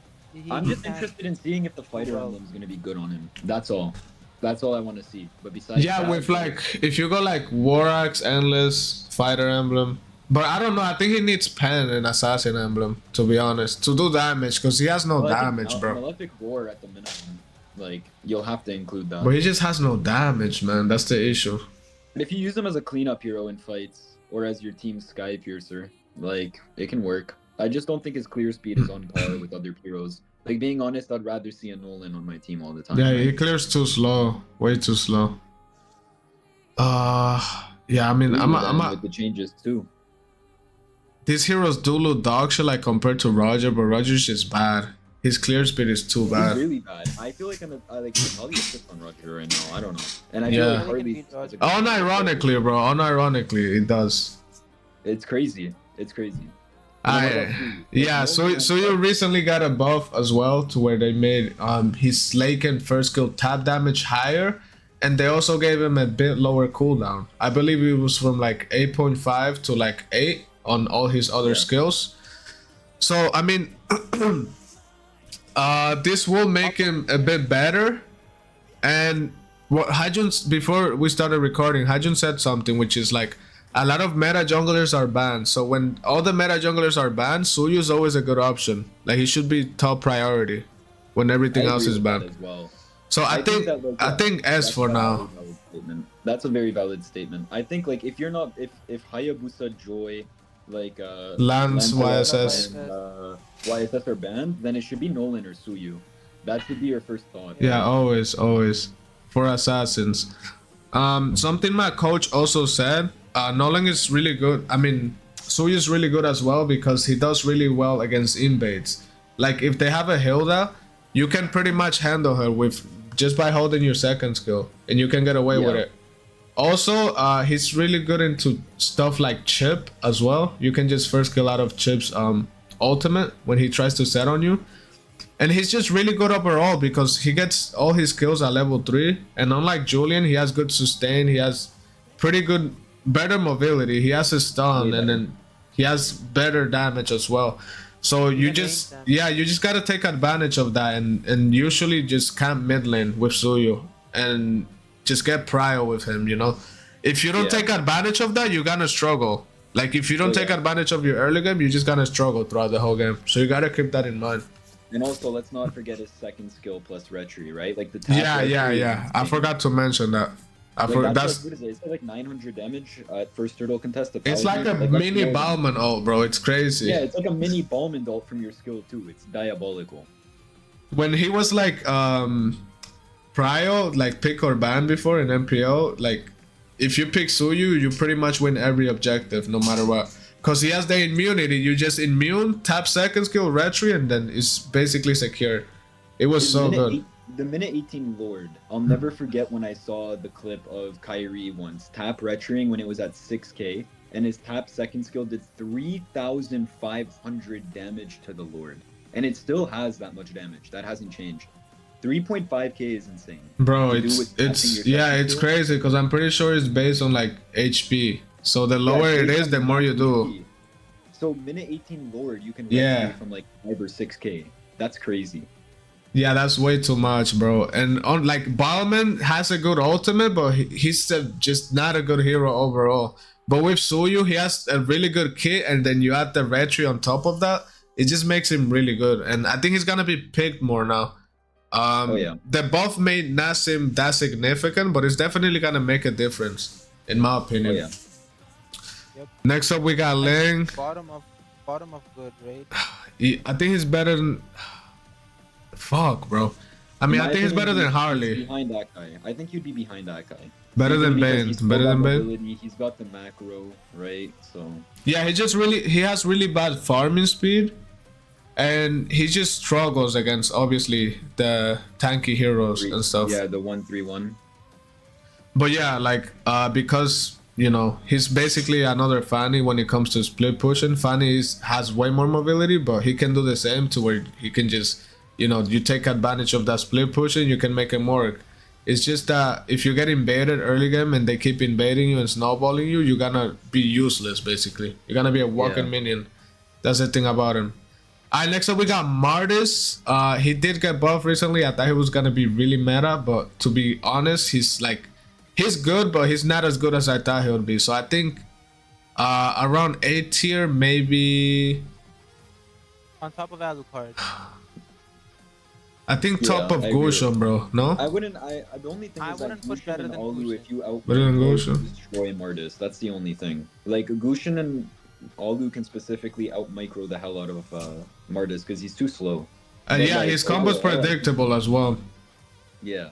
S3: I'm just
S2: can't
S3: interested in seeing if the fighter
S2: well.
S3: emblem is gonna be good on him. That's all. That's all I want to see. But besides
S1: Yeah,
S3: that,
S1: with like if you go like War Axe, Endless, Fighter Emblem. But I don't know. I think he needs Pen and Assassin Emblem, to be honest, to do damage, because he has no
S3: well, I think
S1: damage, bro.
S3: Malefic War at the minimum, like you'll have to include that.
S1: But he just has no damage, man. That's the issue.
S3: But if you use him as a cleanup hero in fights or as your team's Sky Piercer, like it can work. I just don't think his clear speed is on par with other heroes. Like being honest, I'd rather see a Nolan on my team all the time.
S1: Yeah,
S3: right?
S1: he clears too slow, way too slow. Yeah, I mean,
S3: With the changes too.
S1: these heroes do look dog shit like compared to Roger, but Roger's just bad. His clear speed is too
S3: It's
S1: bad.
S3: really bad. I feel like I like Natalia sits on Roger right now. I don't know. And I
S1: Yeah.
S3: feel like
S2: I think
S3: Harley.
S2: it beats Roger.
S1: Unironically, bro. Unironically, it does.
S3: It's crazy. It's crazy. And what about Suyu?
S1: Yeah, so you recently got a buff as well to where they made his Slake and first skill tap damage higher, and they also gave him a bit lower cooldown. I believe it was from like 8.5 to like 8 on all his other skills. So I mean, this will make him a bit better. And what Hajun, before we started recording, Hajun said something which is like, a lot of meta junglers are banned, so when all the meta junglers are banned, Suyu is always a good option. Like he should be top priority when everything else is banned.
S3: As well.
S1: So I think
S3: that, like,
S1: I think S
S3: that's
S1: for
S3: a
S1: now.
S3: very valid statement. That's a very valid statement. I think like if you're not if Hayabusa, Joy, like
S1: Lance,
S3: Lancelot,
S1: YSS.
S3: and YSS are banned, then it should be Nolan or Suyu. That should be your first thought.
S1: Yeah, always for assassins. Something my coach also said. Nolan is really good. I mean, Suyu is really good as well because he does really well against invades. Like if they have a Hilda, you can pretty much handle her with just by holding your second skill, and you can get away with it. Also, he's really good into stuff like chip as well. You can just first kill out of chip's ultimate when he tries to set on you. And he's just really good overall because he gets all his skills at level 3. And unlike Julian, he has good sustain. He has pretty good, better mobility. He has a stun, and then he has better damage as well. So you just, you just gotta take advantage of that and usually just camp mid lane with Suyu and just get prio with him, you know? If you don't take advantage of that, you're gonna struggle. Like if you don't take advantage of your early game, you're just gonna struggle throughout the whole game. So you gotta keep that in mind.
S3: And also, let's not forget his second skill plus retry, right? Like the tap
S1: Yeah. I forgot to mention that.
S3: That's like, what is it? It's like 900 damage at first turtle contest.
S1: It's like a mini Balmond ult, bro. It's crazy.
S3: Yeah, it's like a mini Balmond ult from your skill too. It's diabolical.
S1: When he was like prio, like pick or ban before in MPO, like if you pick Suyu, you pretty much win every objective no matter what. Cause he has the immunity. You just immune, tap second skill, retry, and then it's basically secure. It was so good.
S3: The minute 18 Lord, I'll never forget when I saw the clip of Karrie once tap retrying when it was at 6k, and his tap second skill did 3,500 damage to the Lord, and it still has that much damage. That hasn't changed. 3.5k is insane.
S1: Bro, it's crazy because I'm pretty sure it's based on like HP. So the lower it is, the more you do.
S3: So minute 18 Lord, you can retry from like 5 or 6k. That's crazy.
S1: Yeah, that's way too much, bro. And on like Balmond has a good ultimate, but he's just not a good hero overall. But with Suyu, he has a really good kit, and then you add the retry on top of that. It just makes him really good, and I think he's gonna be picked more now. The buff may not seem that significant, but it's definitely gonna make a difference, in my opinion. Next up, we got Ling.
S2: Bottom of good, right?
S1: I think he's better than. Fuck, bro. I mean, I think he's better than Harley.
S3: Behind that guy. I think you'd be behind that guy.
S1: Better than Bane. Better than Bane.
S3: He's got the macro, right? So.
S1: Yeah, he has really bad farming speed, and he just struggles against obviously the tanky heroes and stuff.
S3: Yeah, the 1-3-1.
S1: But yeah, like because you know he's basically another Fanny when it comes to split pushing. Fanny has way more mobility, but he can do the same to where he can just. You know, you take advantage of that split pushing, you can make him work. It's just that if you get invaded early game and they keep invading you and snowballing you, you're gonna be useless basically. You're gonna be a walking minion. That's the thing about him. Alright, next up we got Martis. He did get buffed recently. I thought he was gonna be really meta, but to be honest, he's good, but he's not as good as I thought he would be. So I think around 8 tier, maybe.
S2: On top of Alucard.
S1: I think top of Gusion, bro. No?
S3: I wouldn't. The only thing is that
S2: push better
S3: Gusion and
S2: than
S3: Alu,
S2: Gusion.
S3: if you out
S1: Better than Gusion?
S3: destroy Martis. That's the only thing. Like Gusion and Alu can specifically out micro the hell out of Martis because he's too slow.
S1: And yeah,
S3: like,
S1: his combo's predictable as well.
S3: Yeah.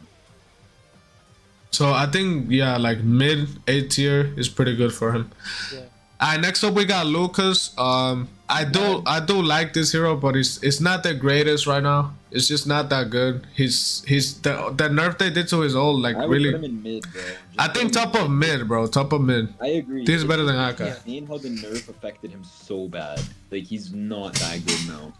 S1: So I think like mid 8 tier is pretty good for him.
S2: Yeah.
S1: Alright, next up we got Lucas. I do like this hero, but it's not the greatest right now. It's just not that good. He's the nerf they did to his ult, like
S3: I would
S1: really.
S3: put him in mid, bro.
S1: I think top of mid, bro. Top of mid.
S3: I agree.
S1: This is better than Aka.
S3: I've seen how the nerf affected him so bad. Like he's not that good now.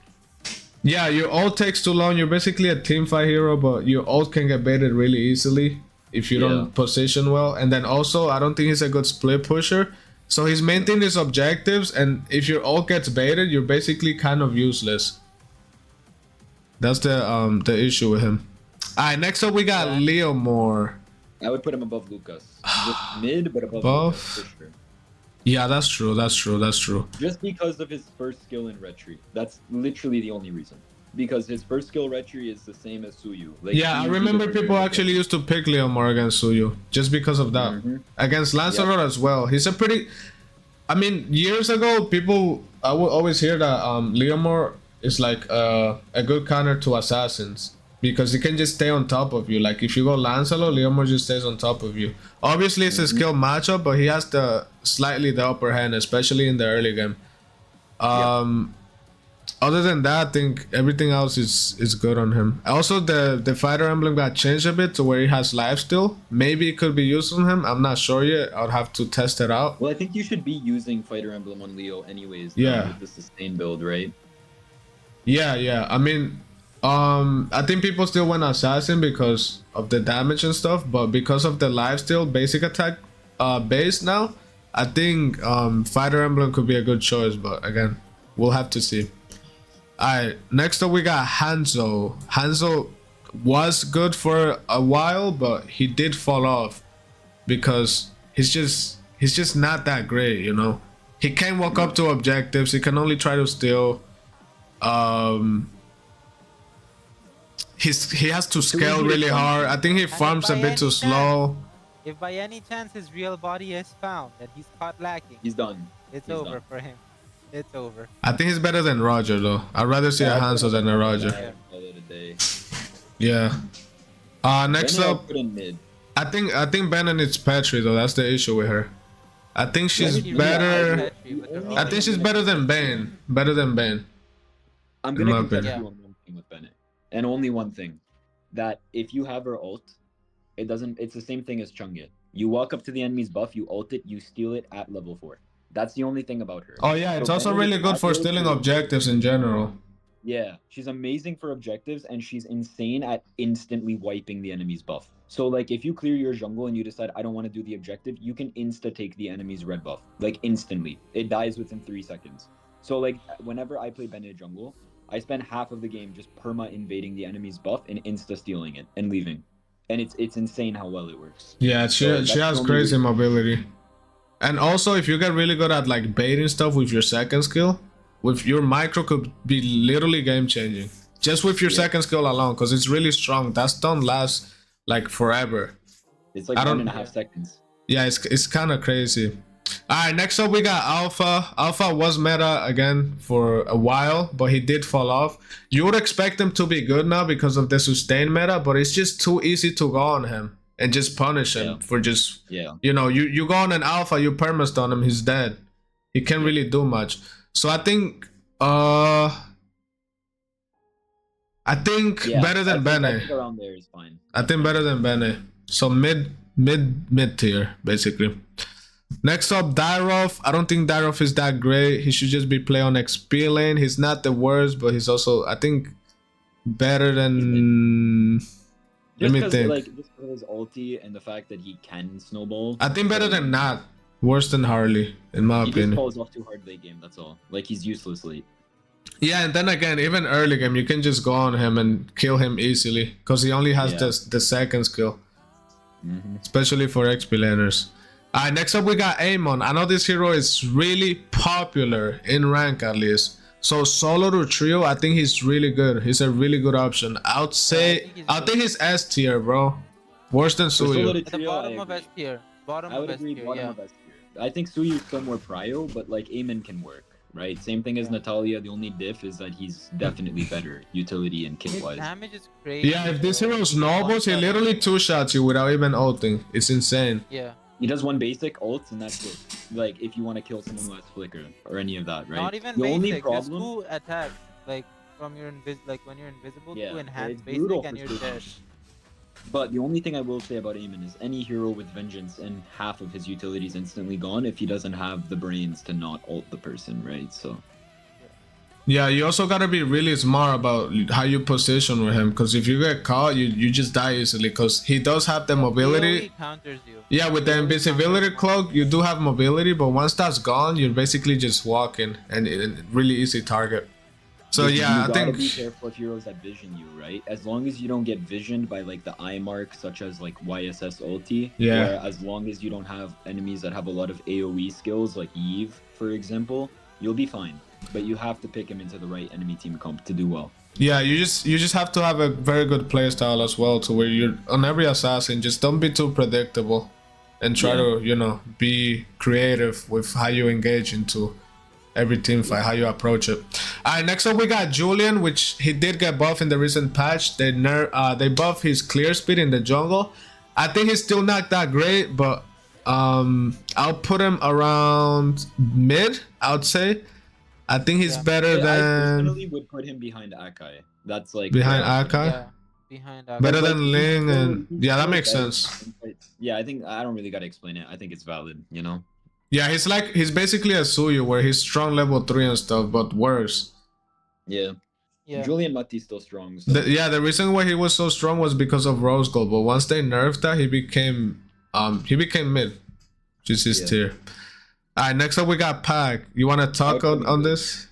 S1: Yeah, your ult takes too long. You're basically a teamfight hero, but your ult can get baited really easily if you don't position well. And then also, I don't think he's a good split pusher. So his main thing is objectives, and if your ult gets baited, you're basically kind of useless. That's the issue with him. Alright, next up we got Leomore.
S3: I would put him above Lucas. Just mid, but above
S1: Buff.
S3: Lucas for sure.
S1: Yeah, that's true. That's true. That's true.
S3: Just because of his first skill in retreat. That's literally the only reason. Because his first skill retreat is the same as Suyu. Like,
S1: Yeah, I remember people actually used to pick Leomore against Suyu just because of that. Against Lancelot as well. He's a pretty. I mean, years ago, I would always hear that Leomore is like a good counter to assassins because he can just stay on top of you. Like if you go Lancelot, Leomore just stays on top of you. Obviously, it's a skill matchup, but he has slightly the upper hand, especially in the early game. Other than that, I think everything else is good on him. Also, the fighter emblem got changed a bit to where he has lifesteal. Maybe it could be used on him. I'm not sure yet. I'll have to test it out.
S3: Well, I think you should be using fighter emblem on Leo anyways.
S1: Yeah.
S3: With the sustain build, right?
S1: Yeah. I mean, I think people still went assassin because of the damage and stuff, but because of the lifesteal basic attack base now, I think fighter emblem could be a good choice. But again, we'll have to see. Alright, next up we got Hanzo. Hanzo was good for a while, but he did fall off because he's just not that great, you know. He can't walk up to objectives. He can only try to steal. He has to scale really hard. I think he farms a bit too slow.
S2: If by any chance his real body is found and he's caught lacking,
S3: He's done.
S2: it's over for him. It's over.
S1: I think he's better than Roger though. I'd rather see a Hanzo than a Roger. Yeah. Next
S3: Then I'll
S1: up,
S3: put in mid.
S1: I think Bane needs Petri though. That's the issue with her. I think she's better. I think she's better than Bane. Better than Bane.
S3: I'm
S1: in
S3: gonna
S1: my
S3: contest
S1: opinion.
S3: you on one thing with Bennett, and only one thing. That if you have her ult, it doesn't. It's the same thing as Chang'e. You walk up to the enemy's buff, you ult it, you steal it at level 4. That's the only thing about her.
S1: Oh yeah, it's
S3: So
S1: also
S3: Bennett
S1: really
S3: is
S1: good for
S3: accurate
S1: stealing
S3: to-
S1: objectives in general.
S3: Yeah, she's amazing for objectives, and she's insane at instantly wiping the enemy's buff. So, like, if you clear your jungle and you decide, I don't want to do the objective, you can insta-take the enemy's red buff. Like, instantly. It dies within 3 seconds. So, like, whenever I play Bennett jungle, I spend half of the game just perma-invading the enemy's buff and insta-stealing it and leaving. And it's insane how well it works.
S1: Yeah,
S3: So
S1: she
S3: that's
S1: has
S3: the only
S1: crazy
S3: reason.
S1: mobility. And also, if you get really good at like baiting stuff with your second skill, with your micro could be literally game changing. Just with your second skill alone, because it's really strong. That stun lasts like forever.
S3: It's like 1.5 seconds.
S1: Yeah, it's kind of crazy. Alright, next up we got Alpha. Alpha was meta again for a while, but he did fall off. You would expect him to be good now because of the sustain meta, but it's just too easy to go on him and just punish him for just, you know, you go on an Alpha, you permastun him, he's dead. He can't really do much. So I think better than Bane.
S3: I think around there is fine.
S1: I think better than Bane. So mid tier basically. Next up, Dyrroth. I don't think Dyrroth is that great. He should just be play on XP lane. He's not the worst, but he's also, I think, better than. Let me think.
S3: Like, just because of his ulti and the fact that he can snowball.
S1: I think better than Nat. Worse than Harley, in my
S3: He just
S1: opinion.
S3: falls off too hard late game. That's all. Like, he's useless late.
S1: Yeah, and then again, even early game, you can just go on him and kill him easily because he only has the second skill, especially for XP laners. Alright, next up we got Aamon. I know this hero is really popular in rank at least. So solo to trio, I think he's really good. He's a really good option. I think he's S tier, bro. Worse than Suyu.
S2: At the bottom of S tier. Bottom of S tier, yeah.
S3: I think Suyu is still more prio, but like Aamon can work, right? Same thing as Natalia. The only diff is that he's definitely better utility and kit wise.
S2: Damage is crazy.
S1: Yeah, if this hero snowballs, he literally two-shots you without even ulting. It's insane.
S2: Yeah.
S3: He does one basic ult and that's it. Like if you want to kill someone who has flicker or any of that, right?
S2: Not even
S3: the
S2: basic,
S3: only
S2: just
S3: problem...
S2: two attacks. Like from your when you're invisible,
S3: yeah,
S2: to enhance
S3: it's
S2: basic and you're dead.
S3: But the only thing I will say about Aamon is any hero with vengeance and half of his utility is instantly gone if he doesn't have the brains to not ult the person, right? So
S1: yeah, you also gotta be really smart about how you position with him, because if you get caught, you just die easily, because he does have the mobility.
S2: He counters you.
S1: Yeah, with the invisibility cloak, you do have mobility, but once that's gone, you're basically just walking and really easy target. So yeah, I think
S3: be careful if heroes that vision you, right? As long as you don't get visioned by like the eye mark, such as like YSS ulti.
S1: Yeah.
S3: Or as long as you don't have enemies that have a lot of AOE skills, like Eve, for example, you'll be fine. But you have to pick him into the right enemy team comp to do well.
S1: Yeah, you just have to have a very good playstyle as well, to where you're on every assassin. Just don't be too predictable, and try to be creative with how you engage into every team fight, how you approach it. Alright, next up we got Julian, which he did get buff in the recent patch. They buff his clear speed in the jungle. I think he's still not that great, but I'll put him around mid, I would say. I think he's better than...
S3: I personally would put him behind Akai. That's like...
S1: Behind Akai?
S2: Yeah, behind Akai.
S1: Better than Ling and... Yeah, that makes sense.
S3: Yeah, I think... I don't really gotta explain it. I think it's valid, you know?
S1: Yeah, he's basically a Suyu, where he's strong level 3 and stuff, but worse.
S3: Yeah. Julian Mati's still strong. So.
S1: The reason why he was so strong was because of Rose Gold, but once they nerfed that, he became mid, which is his tier. Alright, next up we got Pack. You want to talk on this?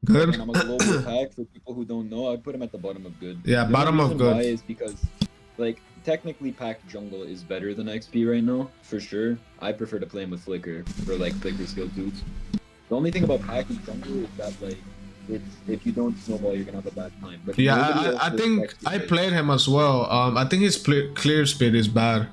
S1: Good.
S3: I'm a global Pack. For people who don't know, I'd put him at the bottom of good.
S1: Yeah, bottom of good.
S3: Why is because, like, technically Pack jungle is better than XP right now, for sure. I prefer to play him with Flicker for like Flicker skill 2s. The only thing about Pack in jungle is that like, if you don't snowball, you're gonna have a bad time. But
S1: yeah, I think I played him as well. I think his clear speed is bad.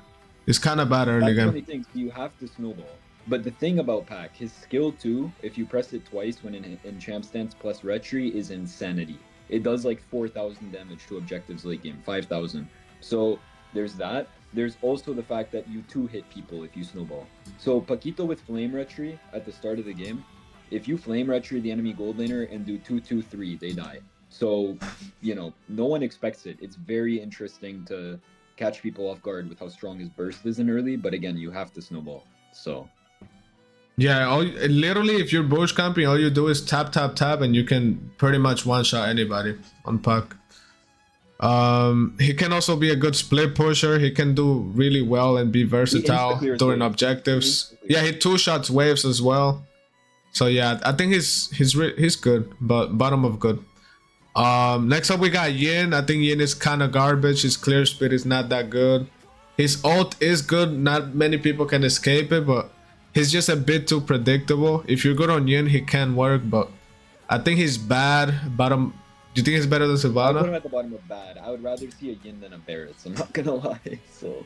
S1: It's kind of bad early game.
S3: That's the only thing. You have to snowball. But the thing about Pack, his skill 2, if you press it twice when in champ stance plus retry, is insanity. It does like 4,000 damage to objectives late game, 5,000. So there's that. There's also the fact that you 2-hit people if you snowball. So Paquito with flame retry at the start of the game, if you flame retry the enemy gold laner and do 2-2-3, they die. So, no one expects it. It's very interesting to catch people off guard with how strong his burst is in early, but again, you have to snowball. So...
S1: yeah, literally, if you're bush camping, all you do is tap, tap, tap, and you can pretty much one-shot anybody on Puck. He can also be a good split pusher. He can do really well and be versatile during objectives. Yeah, he two-shots waves as well. So yeah, I think he's good, but bottom of good. Next up we got Yin. I think Yin is kind of garbage. His clear speed is not that good. His ult is good. Not many people can escape it, but he's just a bit too predictable. If you're good on Yin, he can work, but I think he's bad. Bottom. Do you think he's better than Savannah?
S3: I put him at the bottom of bad. I would rather see a Yin than a Barats. I'm not gonna lie. So.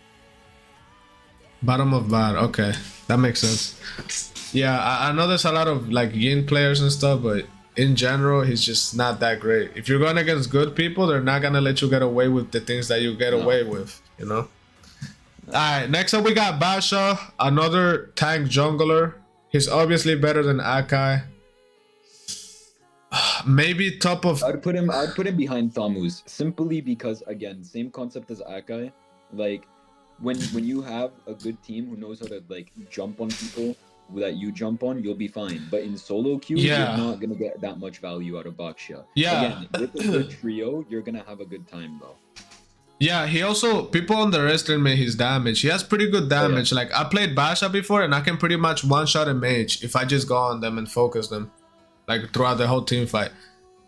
S1: Bottom of bad. Okay, that makes sense. Yeah, I know there's a lot of like Yin players and stuff, but in general, he's just not that great. If you're going against good people, they're not gonna let you get away with the things that you get away with. Alright, next up we got Basha, another tank jungler. He's obviously better than Akai. Maybe top of...
S3: I'd put him behind Thamuz, simply because, again, same concept as Akai. Like, when you have a good team who knows how to like jump on people that you jump on, you'll be fine. But in solo queue, you're not gonna get that much value out of Baksha.
S1: Yeah.
S3: Again, with a good trio, you're gonna have a good time though.
S1: Yeah, he also, people underestimate his damage. He has pretty good damage. Like, I played Basha before, and I can pretty much one-shot a mage if I just go on them and focus them. like throughout the whole team fight.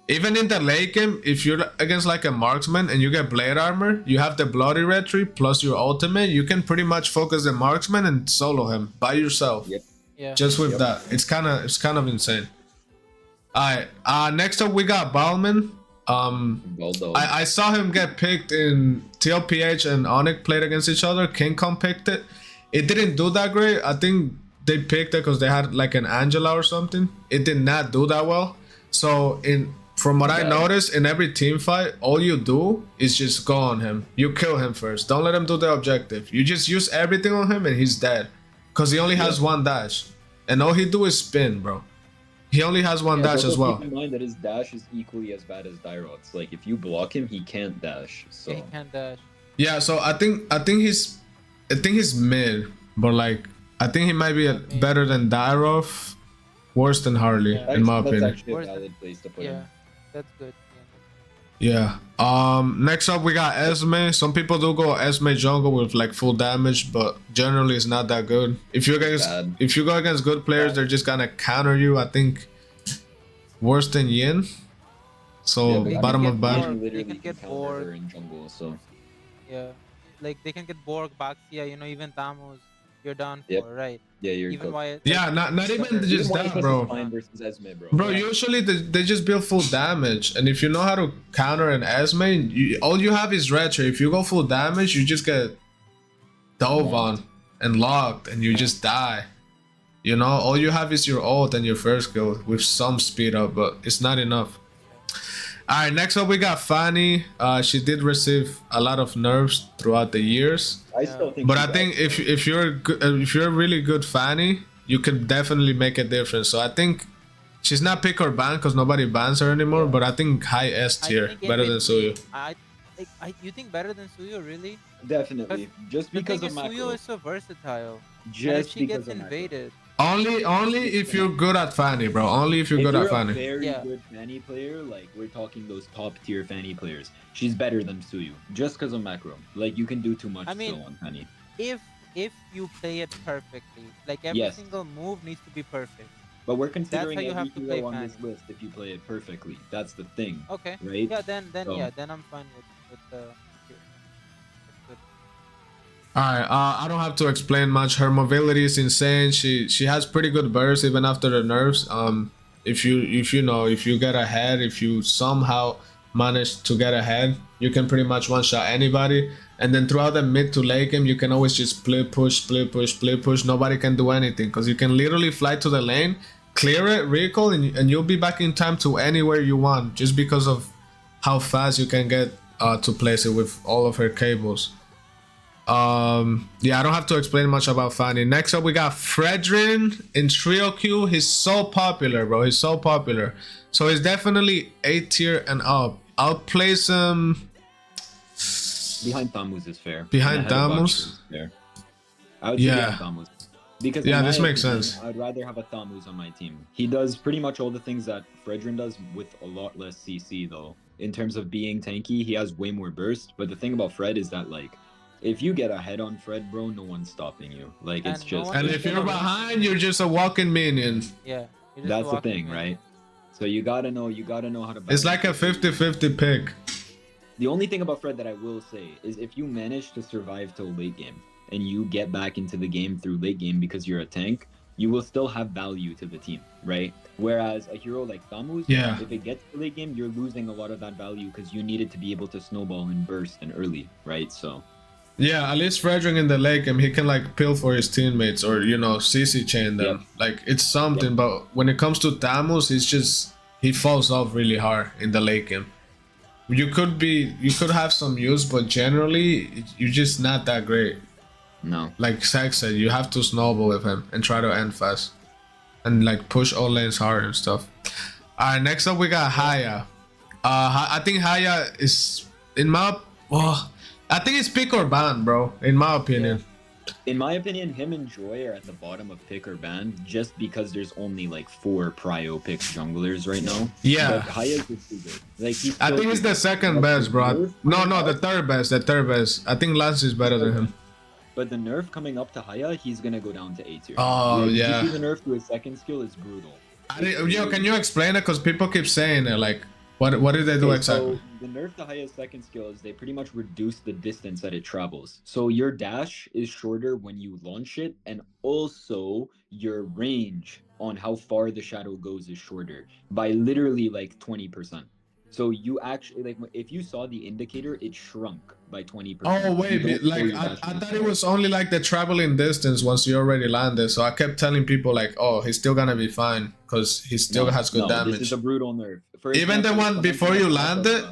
S1: Even in the late game, if you're against like a marksman and you get blade armor, you have the bloody retreat plus your ultimate, you can pretty much focus the marksman and solo him by yourself.
S3: Yep.
S2: Yeah.
S1: Just with that, it's kind of insane. Alright, next up we got Balmond. I saw him get picked in TLPH and Onyx played against each other. King Kong picked it. It didn't do that great. I think they picked it because they had like an Angela or something. It did not do that well. So from what I noticed, in every team fight, all you do is just go on him. You kill him first. Don't let him do the objective. You just use everything on him and he's dead. Because he only has one dash. And all he do is spin, bro. He only has one dash as well.
S3: Keep in mind that his dash is equally as bad as Dyrroth's. Like, if you block him, he can't dash. So
S2: He can dash.
S1: Yeah, so I think he's mid. But like, I think he might be better than Dyrroth. Worse than Harley, in my opinion.
S3: That's actually a valid place to put him.
S2: That's good.
S1: Yeah. Next up we got Esme. Some people do go Esme jungle with like full damage, but generally it's not that good. If you go against good players, they're just gonna counter you. I think worse than Yin. So bottom of bottom.
S2: They can get bored
S3: in jungle. So
S2: yeah, like they can get Borg, Baxia, you know, even Tamus. You're done for, right?
S3: Yeah, you're
S2: even Wyatt.
S1: Yeah, not even just that, bro.
S3: Versus Esme,
S1: bro, usually they just build full damage, and if you know how to counter an Esme, all you have is retro. If you go full damage, you just get dove on and locked, and you just die. You know, all you have is your ult and your first skill with some speed up, but it's not enough. All right, next up we got Fanny. She did receive a lot of nerfs throughout the years.
S3: I still think.
S1: But I think if you're a really good Fanny, you can definitely make a difference. So I think she's not pick or ban because nobody bans her anymore. But I think high S tier, better than Suyu.
S2: You think better than Suyu, really?
S3: Definitely, just because of macro.
S2: Suyu is so versatile.
S3: Just
S2: she
S3: because
S2: gets invaded.
S1: Only if you're good at Fanny, bro. Only if you're good at Fanny.
S3: If you're a very good Fanny player, like we're talking those top tier Fanny players, she's better than Suyu just because of macro. Like you can do too much still on Fanny.
S2: If you play it perfectly, like every single move needs to be perfect.
S3: But we're considering
S2: that's how you have to play
S3: on
S2: Fanny.
S3: this list if you play it perfectly. That's the thing.
S2: Okay.
S3: Right?
S2: Yeah. Then I'm fine with the.
S1: Alright, I don't have to explain much. Her mobility is insane. She has pretty good burst even after the nerfs. If you get ahead, if you somehow manage to get ahead, you can pretty much one-shot anybody. And then throughout the mid to late game, you can always just split push. Nobody can do anything because you can literally fly to the lane, clear it, recall, and you'll be back in time to anywhere you want just because of how fast you can get to place it with all of her cables. Yeah, I don't have to explain much about Fanny. Next up we got Fredrinn in trio queue. He's so popular, bro. He's so popular. So he's definitely A tier and up. I'll place him
S3: behind Tamus is fair.
S1: Behind Tamus?
S3: I would say behind Tamus. Because
S1: this makes sense.
S3: I'd rather have a Tamus on my team. He does pretty much all the things that Fredrinn does with a lot less CC though. In terms of being tanky, he has way more burst. But the thing about Fred is that like if you get ahead on Fred, bro, no one's stopping you. Like it's just.
S1: And if you're behind, you're just a walking minion.
S2: Yeah.
S3: That's the thing, right? So you gotta know how to.
S1: It's like a 50-50 pick.
S3: The only thing about Fred that I will say is if you manage to survive till late game and you get back into the game through late game because you're a tank, you will still have value to the team, right? Whereas a hero like Tamus, if it gets to late game, you're losing a lot of that value because you needed to be able to snowball and burst and early, right? So.
S1: Yeah, at least Fredrinn in the late game, he can like pill for his teammates or CC chain them. Like it's something, but when it comes to Tamus, it's just he falls off really hard in the late game. You could have some use, but generally you're just not that great.
S3: No.
S1: Like Zach said, you have to snowball with him and try to end fast. And like push all lanes hard and stuff. Alright, next up we got Haya. I think Haya is I think it's pick or ban, bro, in my opinion.
S3: In my opinion, him and Joy are at the bottom of pick or ban just because there's only like 4 prio pick junglers right now.
S1: Yeah.
S3: But Haya's is too good. Like,
S1: I think he's the second best, bro. No, the third best. I think Lance is better than him.
S3: But the nerf coming up to Haya, he's gonna go down to A tier.
S1: Oh, yeah.
S3: The nerf to his second skill is brutal.
S1: Yo, can you explain it? Because people keep saying it. Like, what did they do exactly?
S3: So the nerf to Haya's second skill is they pretty much reduce the distance that it travels. So your dash is shorter when you launch it, and also your range on how far the shadow goes is shorter by literally like 20%. So you actually like if you saw the indicator, it shrunk by 20%.
S1: Oh wait, like I thought it was only like the traveling distance once you already landed. So I kept telling people like, oh, he's still gonna be fine because he still has good damage.
S3: This is a brutal nerf.
S1: Even the one before you landed.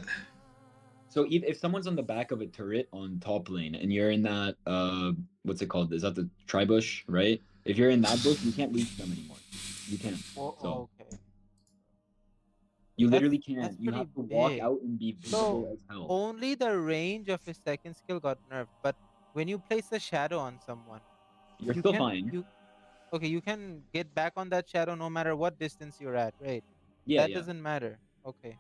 S3: So if someone's on the back of a turret on top lane and you're in that what's it called? Is that the tri-bush, right? If you're in that bush, you can't reach them anymore. You can't. So
S2: okay.
S3: you literally can't. You
S2: pretty
S3: have to walk
S2: big.
S3: out and be visible as hell.
S2: Only the range of his second skill got nerfed, but when you place a shadow on someone,
S3: You're still fine.
S2: You can get back on that shadow no matter what distance you're at, right?
S3: Yeah,
S2: That doesn't matter. Okay.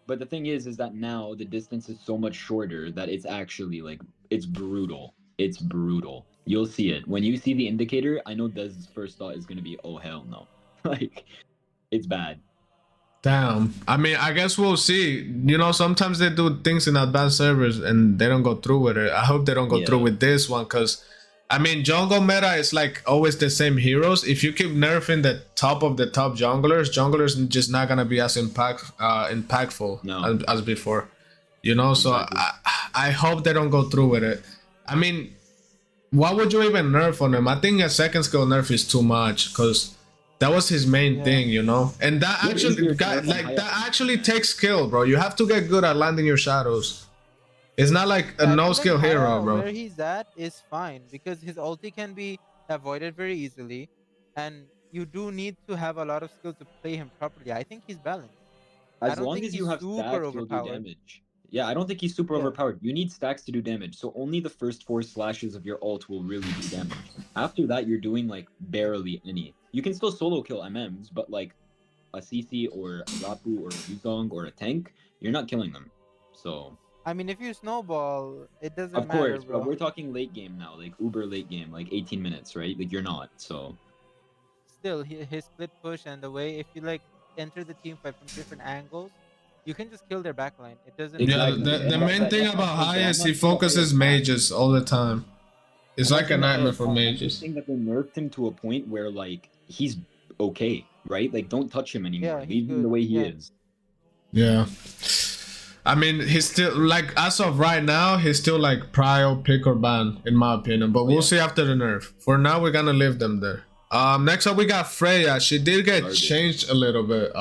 S3: But the thing is that now the distance is so much shorter that it's actually like it's brutal. It's brutal. You'll see it when you see the indicator. I know Dez's first thought is gonna be, oh hell no, like it's bad.
S1: Damn. I mean, I guess we'll see. You know, sometimes they do things in advanced servers and they don't go through with it. I hope they don't go through with this one because, I mean, jungle meta is like always the same heroes. If you keep nerfing the top of the top junglers just not gonna be as impactful as before. You know, exactly. So I hope they don't go through with it. I mean, what would you even nerf on him? I think a second skill nerf is too much because that was his main thing, you know, and that actually takes skill, bro. You have to get good at landing your shadows. It's not like a no skill hero, bro.
S2: Where he's at is fine because his ulti can be avoided very easily, and you do need to have a lot of skill to play him properly. I think he's balanced.
S3: As long as you have stacks, you'll do damage. Yeah, I don't think he's super overpowered. You need stacks to do damage, so only the first 4 slashes of your ult will really do damage. After that, you're doing like barely any. You can still solo kill MMs, but like a CC or a Rapu or a Yuzong or a tank, you're not killing them. So
S2: I mean, if you snowball, it doesn't matter.
S3: Of course,
S2: bro.
S3: But we're talking late game now, like uber late game, like 18 minutes, right? Like you're not. So
S2: still, his split push and the way if you like enter the team fight from different angles, you can just kill their backline. It doesn't.
S1: Yeah, the main thing about Haya is he focuses mages all the time. It's like a nightmare for mages.
S3: I think that they nerfed him to a point where like he's okay, right? Like don't touch him anymore.
S2: Yeah,
S3: leave him the way he is.
S1: Yeah. I mean, he's still like as of right now, he's still like prio, pick or ban in my opinion. But we'll see after the nerf. For now, we're gonna leave them there. Next up we got Freya. She did get changed a little bit.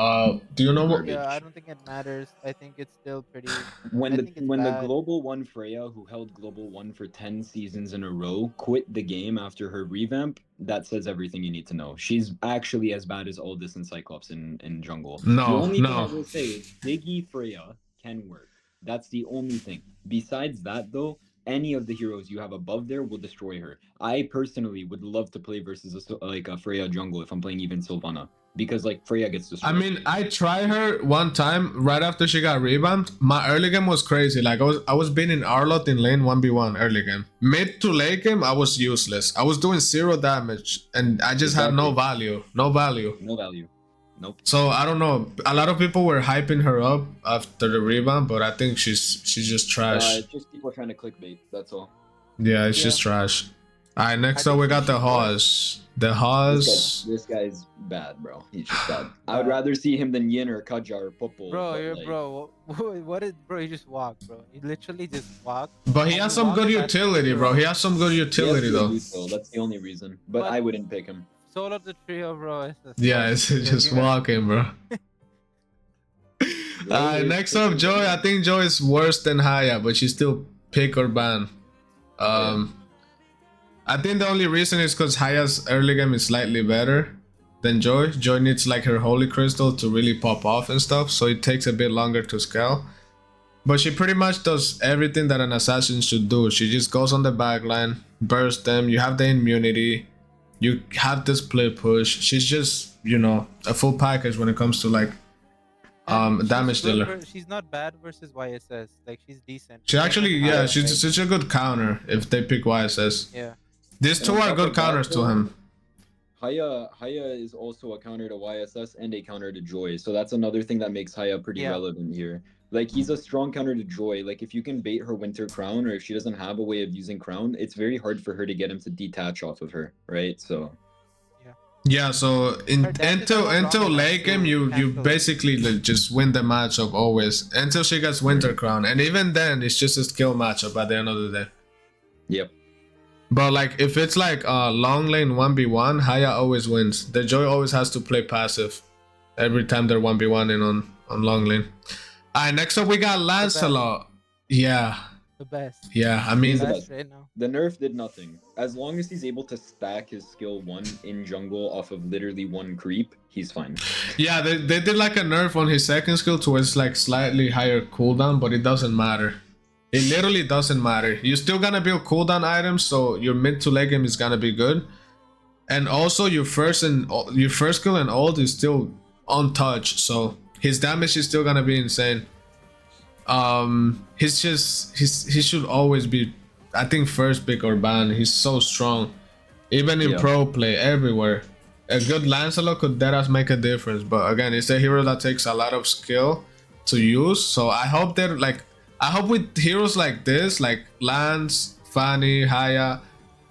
S1: Do you know what?
S2: Yeah, I don't think it matters. I think it's still pretty.
S3: When the Global 1 Freya, who held Global 1 for 10 seasons in a row, quit the game after her revamp, that says everything you need to know. She's actually as bad as Aldous and Cyclops in jungle. The only thing I will say is Biggie Freya can work. That's the only thing. Besides that, though, any of the heroes you have above there will destroy her. I personally would love to play versus a Freya jungle if I'm playing even Sylvana, because like Freya gets destroyed.
S1: I mean, I tried her one time right after she got revamped. My early game was crazy. Like I was beating Arlott in lane 1v1 early game. Mid to late game, I was useless. I was doing 0 damage and I just had no value. No value.
S3: Nope.
S1: So I don't know. A lot of people were hyping her up after the revamp, but I think she's just trash.
S3: It's just people trying to clickbait. That's all.
S1: Yeah, it's just trash. All right, next up we got the Haws. The Haws.
S3: This guy's bad, bro. He's just bad. I would rather see him than Yin or Kaja or Popol.
S2: Bro, bro? He just walked, bro. He literally just walked.
S1: But he has some good utility, bro. He has some good utility though.
S3: That's the only reason. But I wouldn't pick him.
S2: Solo the trio, bro.
S1: It's just walking, bro. Next up, Joy. I think Joy is worse than Haya, but she's still pick or ban. I think the only reason is because Haya's early game is slightly better than Joy. Joy needs like her Holy Crystal to really pop off and stuff, so it takes a bit longer to scale. But she pretty much does everything that an assassin should do. She just goes on the backline, bursts them, you have the immunity, you have the split push. She's just, you know, a full package when it comes to like damage dealer.
S2: She's not bad versus YSS. Like she's decent.
S1: She actually, she's such a good counter if they pick YSS.
S2: Yeah.
S1: These two are good counters to him.
S3: Haya is also a counter to YSS and a counter to Joy, so that's another thing that makes Haya pretty relevant here. Like, he's a strong counter to Joy. Like, if you can bait her Winter Crown, or if she doesn't have a way of using Crown, it's very hard for her to get him to detach off of her, right? So
S1: yeah, so until late game, you basically like, just win the matchup always until she gets Winter Crown, and even then it's just a skill matchup at the end of the day.
S3: Yep.
S1: But like if it's like long lane 1v1, Haya always wins. The Joy always has to play passive every time they're 1v1 in on long lane. Alright, next up we got Lancelot. Yeah.
S2: The best.
S1: Yeah, I mean,
S2: Right now.
S3: The nerf did nothing. As long as he's able to stack his skill 1 in jungle off of literally 1 creep, he's fine.
S1: yeah, they did like a nerf on his second skill to its like slightly higher cooldown, but it doesn't matter. It literally doesn't matter. You're still gonna build cooldown items, so your mid to late game is gonna be good. And also your first skill and ult is still untouched, so his damage is still gonna be insane. He should always be, I think, first pick or ban. He's so strong, even in pro play everywhere. A good Lancelot could deadass make a difference, but again, it's a hero that takes a lot of skill to use. So I hope they're like, I hope with heroes like this, like Lance, Fanny, Haya,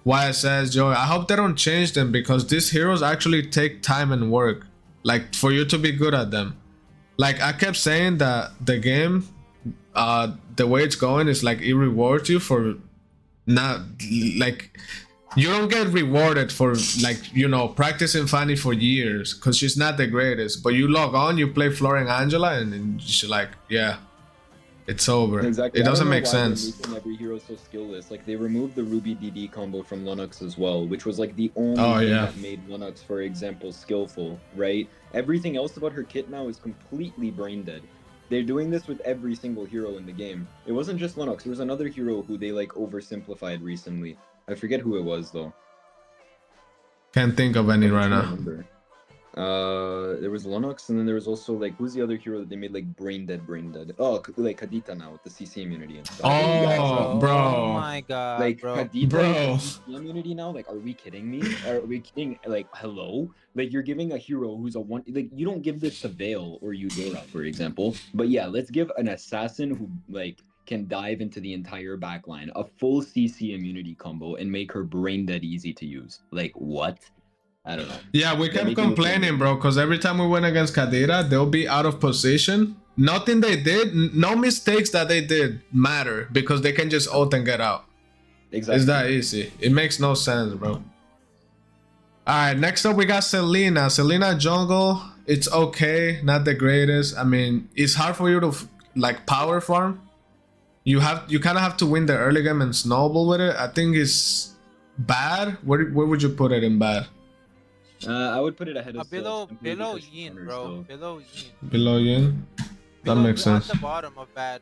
S1: YSS, Joy, I hope they don't change them, because these heroes actually take time and work, like for you to be good at them. Like I kept saying that the game, the way it's going is like it rewards you for not, like you don't get rewarded for, like, you know, practicing Fanny for years because she's not the greatest, but you log on, you play Flora Angela, and then she's like, yeah, it's over.
S3: Exactly.
S1: It doesn't make sense.
S3: Making every hero so skillless. Like, they removed the Ruby DD combo from Lunox as well, which was like the only thing that made Lunox, for example, skillful, right? Everything else about her kit now is completely brain dead. They're doing this with every single hero in the game. It wasn't just Lunox. There was another hero who they like oversimplified recently. I forget who it was though.
S1: Can't think of any right now.
S3: Remember. There was Lunox, and then there was also like, who's the other hero that they made like brain dead? Oh, like Kadita now with the CC immunity and stuff.
S1: Oh, bro!
S2: Oh my god,
S3: like
S2: bro!
S3: Kadita
S1: Bro.
S3: with CC immunity now? Like, are we kidding me? Are we kidding? Like, hello? Like, you're giving a hero who's a one. Like, you don't give this to Vale or Eudora, for example. But yeah, let's give an assassin who like can dive into the entire backline a full CC immunity combo and make her brain dead easy to use. Like, what? I don't know.
S1: Yeah, we kept complaining, bro, because every time we went against Kadira, they'll be out of position. Nothing they did, no mistakes that they did matter, because they can just ult and get out.
S3: Exactly.
S1: It's that easy. It makes no sense, bro. Alright, next up we got Selena. Selena jungle, it's okay, not the greatest. I mean, it's hard for you to like power farm. You kind of have to win the early game and snowball with it. I think it's bad. Where would you put it in bad?
S3: I would put it ahead of
S2: below Yin, bro. Below Yin.
S1: Below Yin? That makes sense.
S2: At the bottom of bad.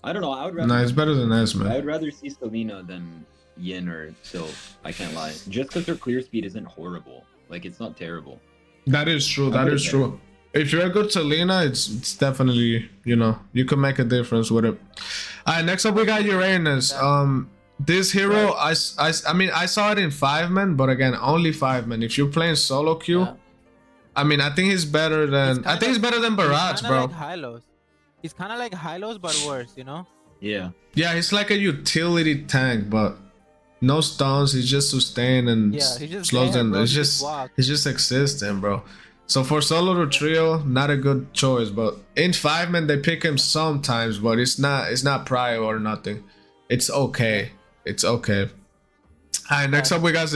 S3: I don't know. I would rather.
S1: No, it's better than Esme.
S3: I would rather see Selena than Yin or Sylph. I can't lie. Just because her clear speed isn't horrible. Like, it's not terrible.
S1: That is true. That is true. If you're a good Selena, it's definitely, you know, you can make a difference with it. Alright, next up we got Uranus. This hero, I mean, I saw it in 5-man, but again, only 5-man. If you're playing solo queue, I mean, I think he's better than Barats, bro.
S2: Like Hylos. He's kind of like Hylos, but worse, you know?
S3: Yeah.
S1: Yeah, he's like a utility tank, but no stuns. He's just sustain and slows them. It's just existing, bro. So for solo to trio, not a good choice. But in 5-man, they pick him sometimes, but it's not prio or nothing. It's okay. It's okay. Alright, next up we got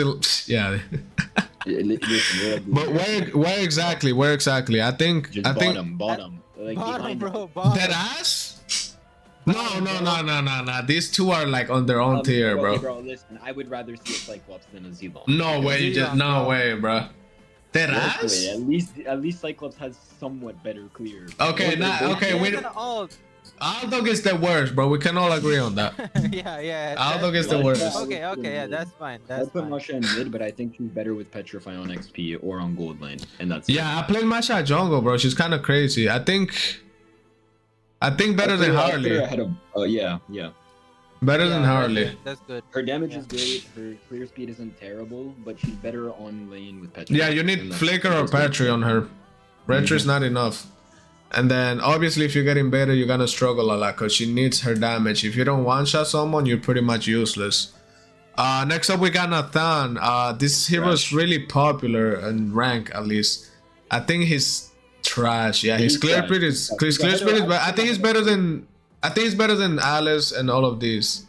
S1: But where exactly? I think
S3: bottom. Like,
S2: bottom, bro. Bottom.
S1: That ass? No. These two are like on their own tier, bro.
S3: Bro, listen, I would rather see a Cyclops than a Zilong.
S1: No way, no way, bro. That ass?
S3: At least Cyclops has somewhat better clear.
S1: Okay, Aldog is the worst, bro. We can all agree on that.
S2: yeah.
S1: Aldog is the worst.
S2: Okay, yeah, that's fine.
S3: I put Masha in mid, but I think she's better with Petrify on XP or on gold lane, and that's
S1: I played Masha at jungle, bro. She's kind of crazy. I think better than Harley.
S3: yeah.
S1: Better than
S2: Yeah,
S1: Harley.
S2: that's good.
S3: Her damage
S2: Yeah.
S3: is great. Her clear speed isn't terrible, but she's better on lane with Petra.
S1: Yeah, you need
S3: And that's-
S1: Flicker or
S3: that's good.
S1: Petri on her. Retro is not enough. And then obviously if you get invaded, you're gonna struggle a lot because she needs her damage. If you don't one-shot someone, you're pretty much useless. Next up we got Nathan. This hero is really popular in rank at least. I think he's trash. Yeah, his
S3: He's
S1: clear
S3: trash.
S1: speed is
S3: He's
S1: clear speed is.
S3: better-
S1: But I think he's better than. I think he's better than Alice and all of these.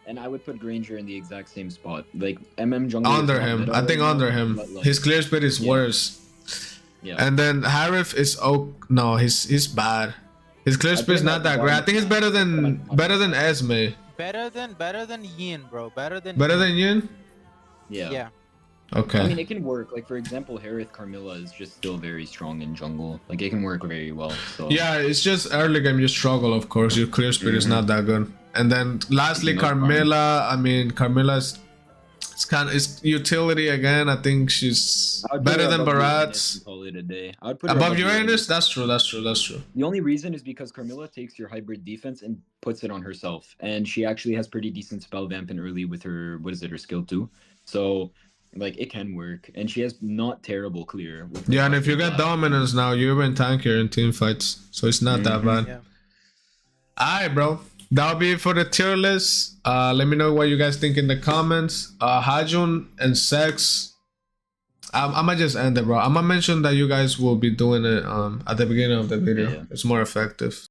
S3: And I would put Granger in the exact same spot. Like MM Jungler.
S1: Under
S3: is not
S1: him,
S3: meta
S1: I think
S3: right
S1: under
S3: now,
S1: him.
S3: but, like,
S1: His clear speed is
S3: yeah.
S1: worse.
S3: Yeah.
S1: And then Harif is no, he's bad. His clear
S3: I
S1: speed is
S3: think
S1: not
S3: that's
S1: that great. I
S3: one-
S1: think he's better than Esme.
S2: Better than Yin, bro. Better than
S1: Yin.
S3: yeah.
S2: Yeah.
S1: Okay.
S3: I mean, it can work. Like, for example, Harith Carmilla is just still very strong in jungle. Like, it can work very well. So
S1: Yeah, it's just early game you struggle, of course. Your clear speed is not that good. And then lastly,
S3: No problem.
S1: Carmilla. I mean, Carmilla's it's utility again. I think she's
S3: I would put
S1: better
S3: her
S1: than
S3: above Uranus
S1: Barats.
S3: and call it a day. I would put her
S1: Above Uranus? That's true.
S3: The only reason is because Carmilla takes your hybrid defense and puts it on herself, and she actually has pretty decent spell vamp in early with her her skill 2. So like it can work, and she has not terrible clear. With her
S1: Yeah, and if you
S3: passive
S1: get
S3: blast.
S1: dominance now, you're even tankier in team fights, so it's not that bad.
S2: Yeah.
S1: Alright, bro. That'll be it for the tier list. Let me know what you guys think in the comments. Hajun and Sex. I might just end it, bro. I'm gonna mention that you guys will be doing it at the beginning of the video.
S3: Yeah.
S1: It's more effective.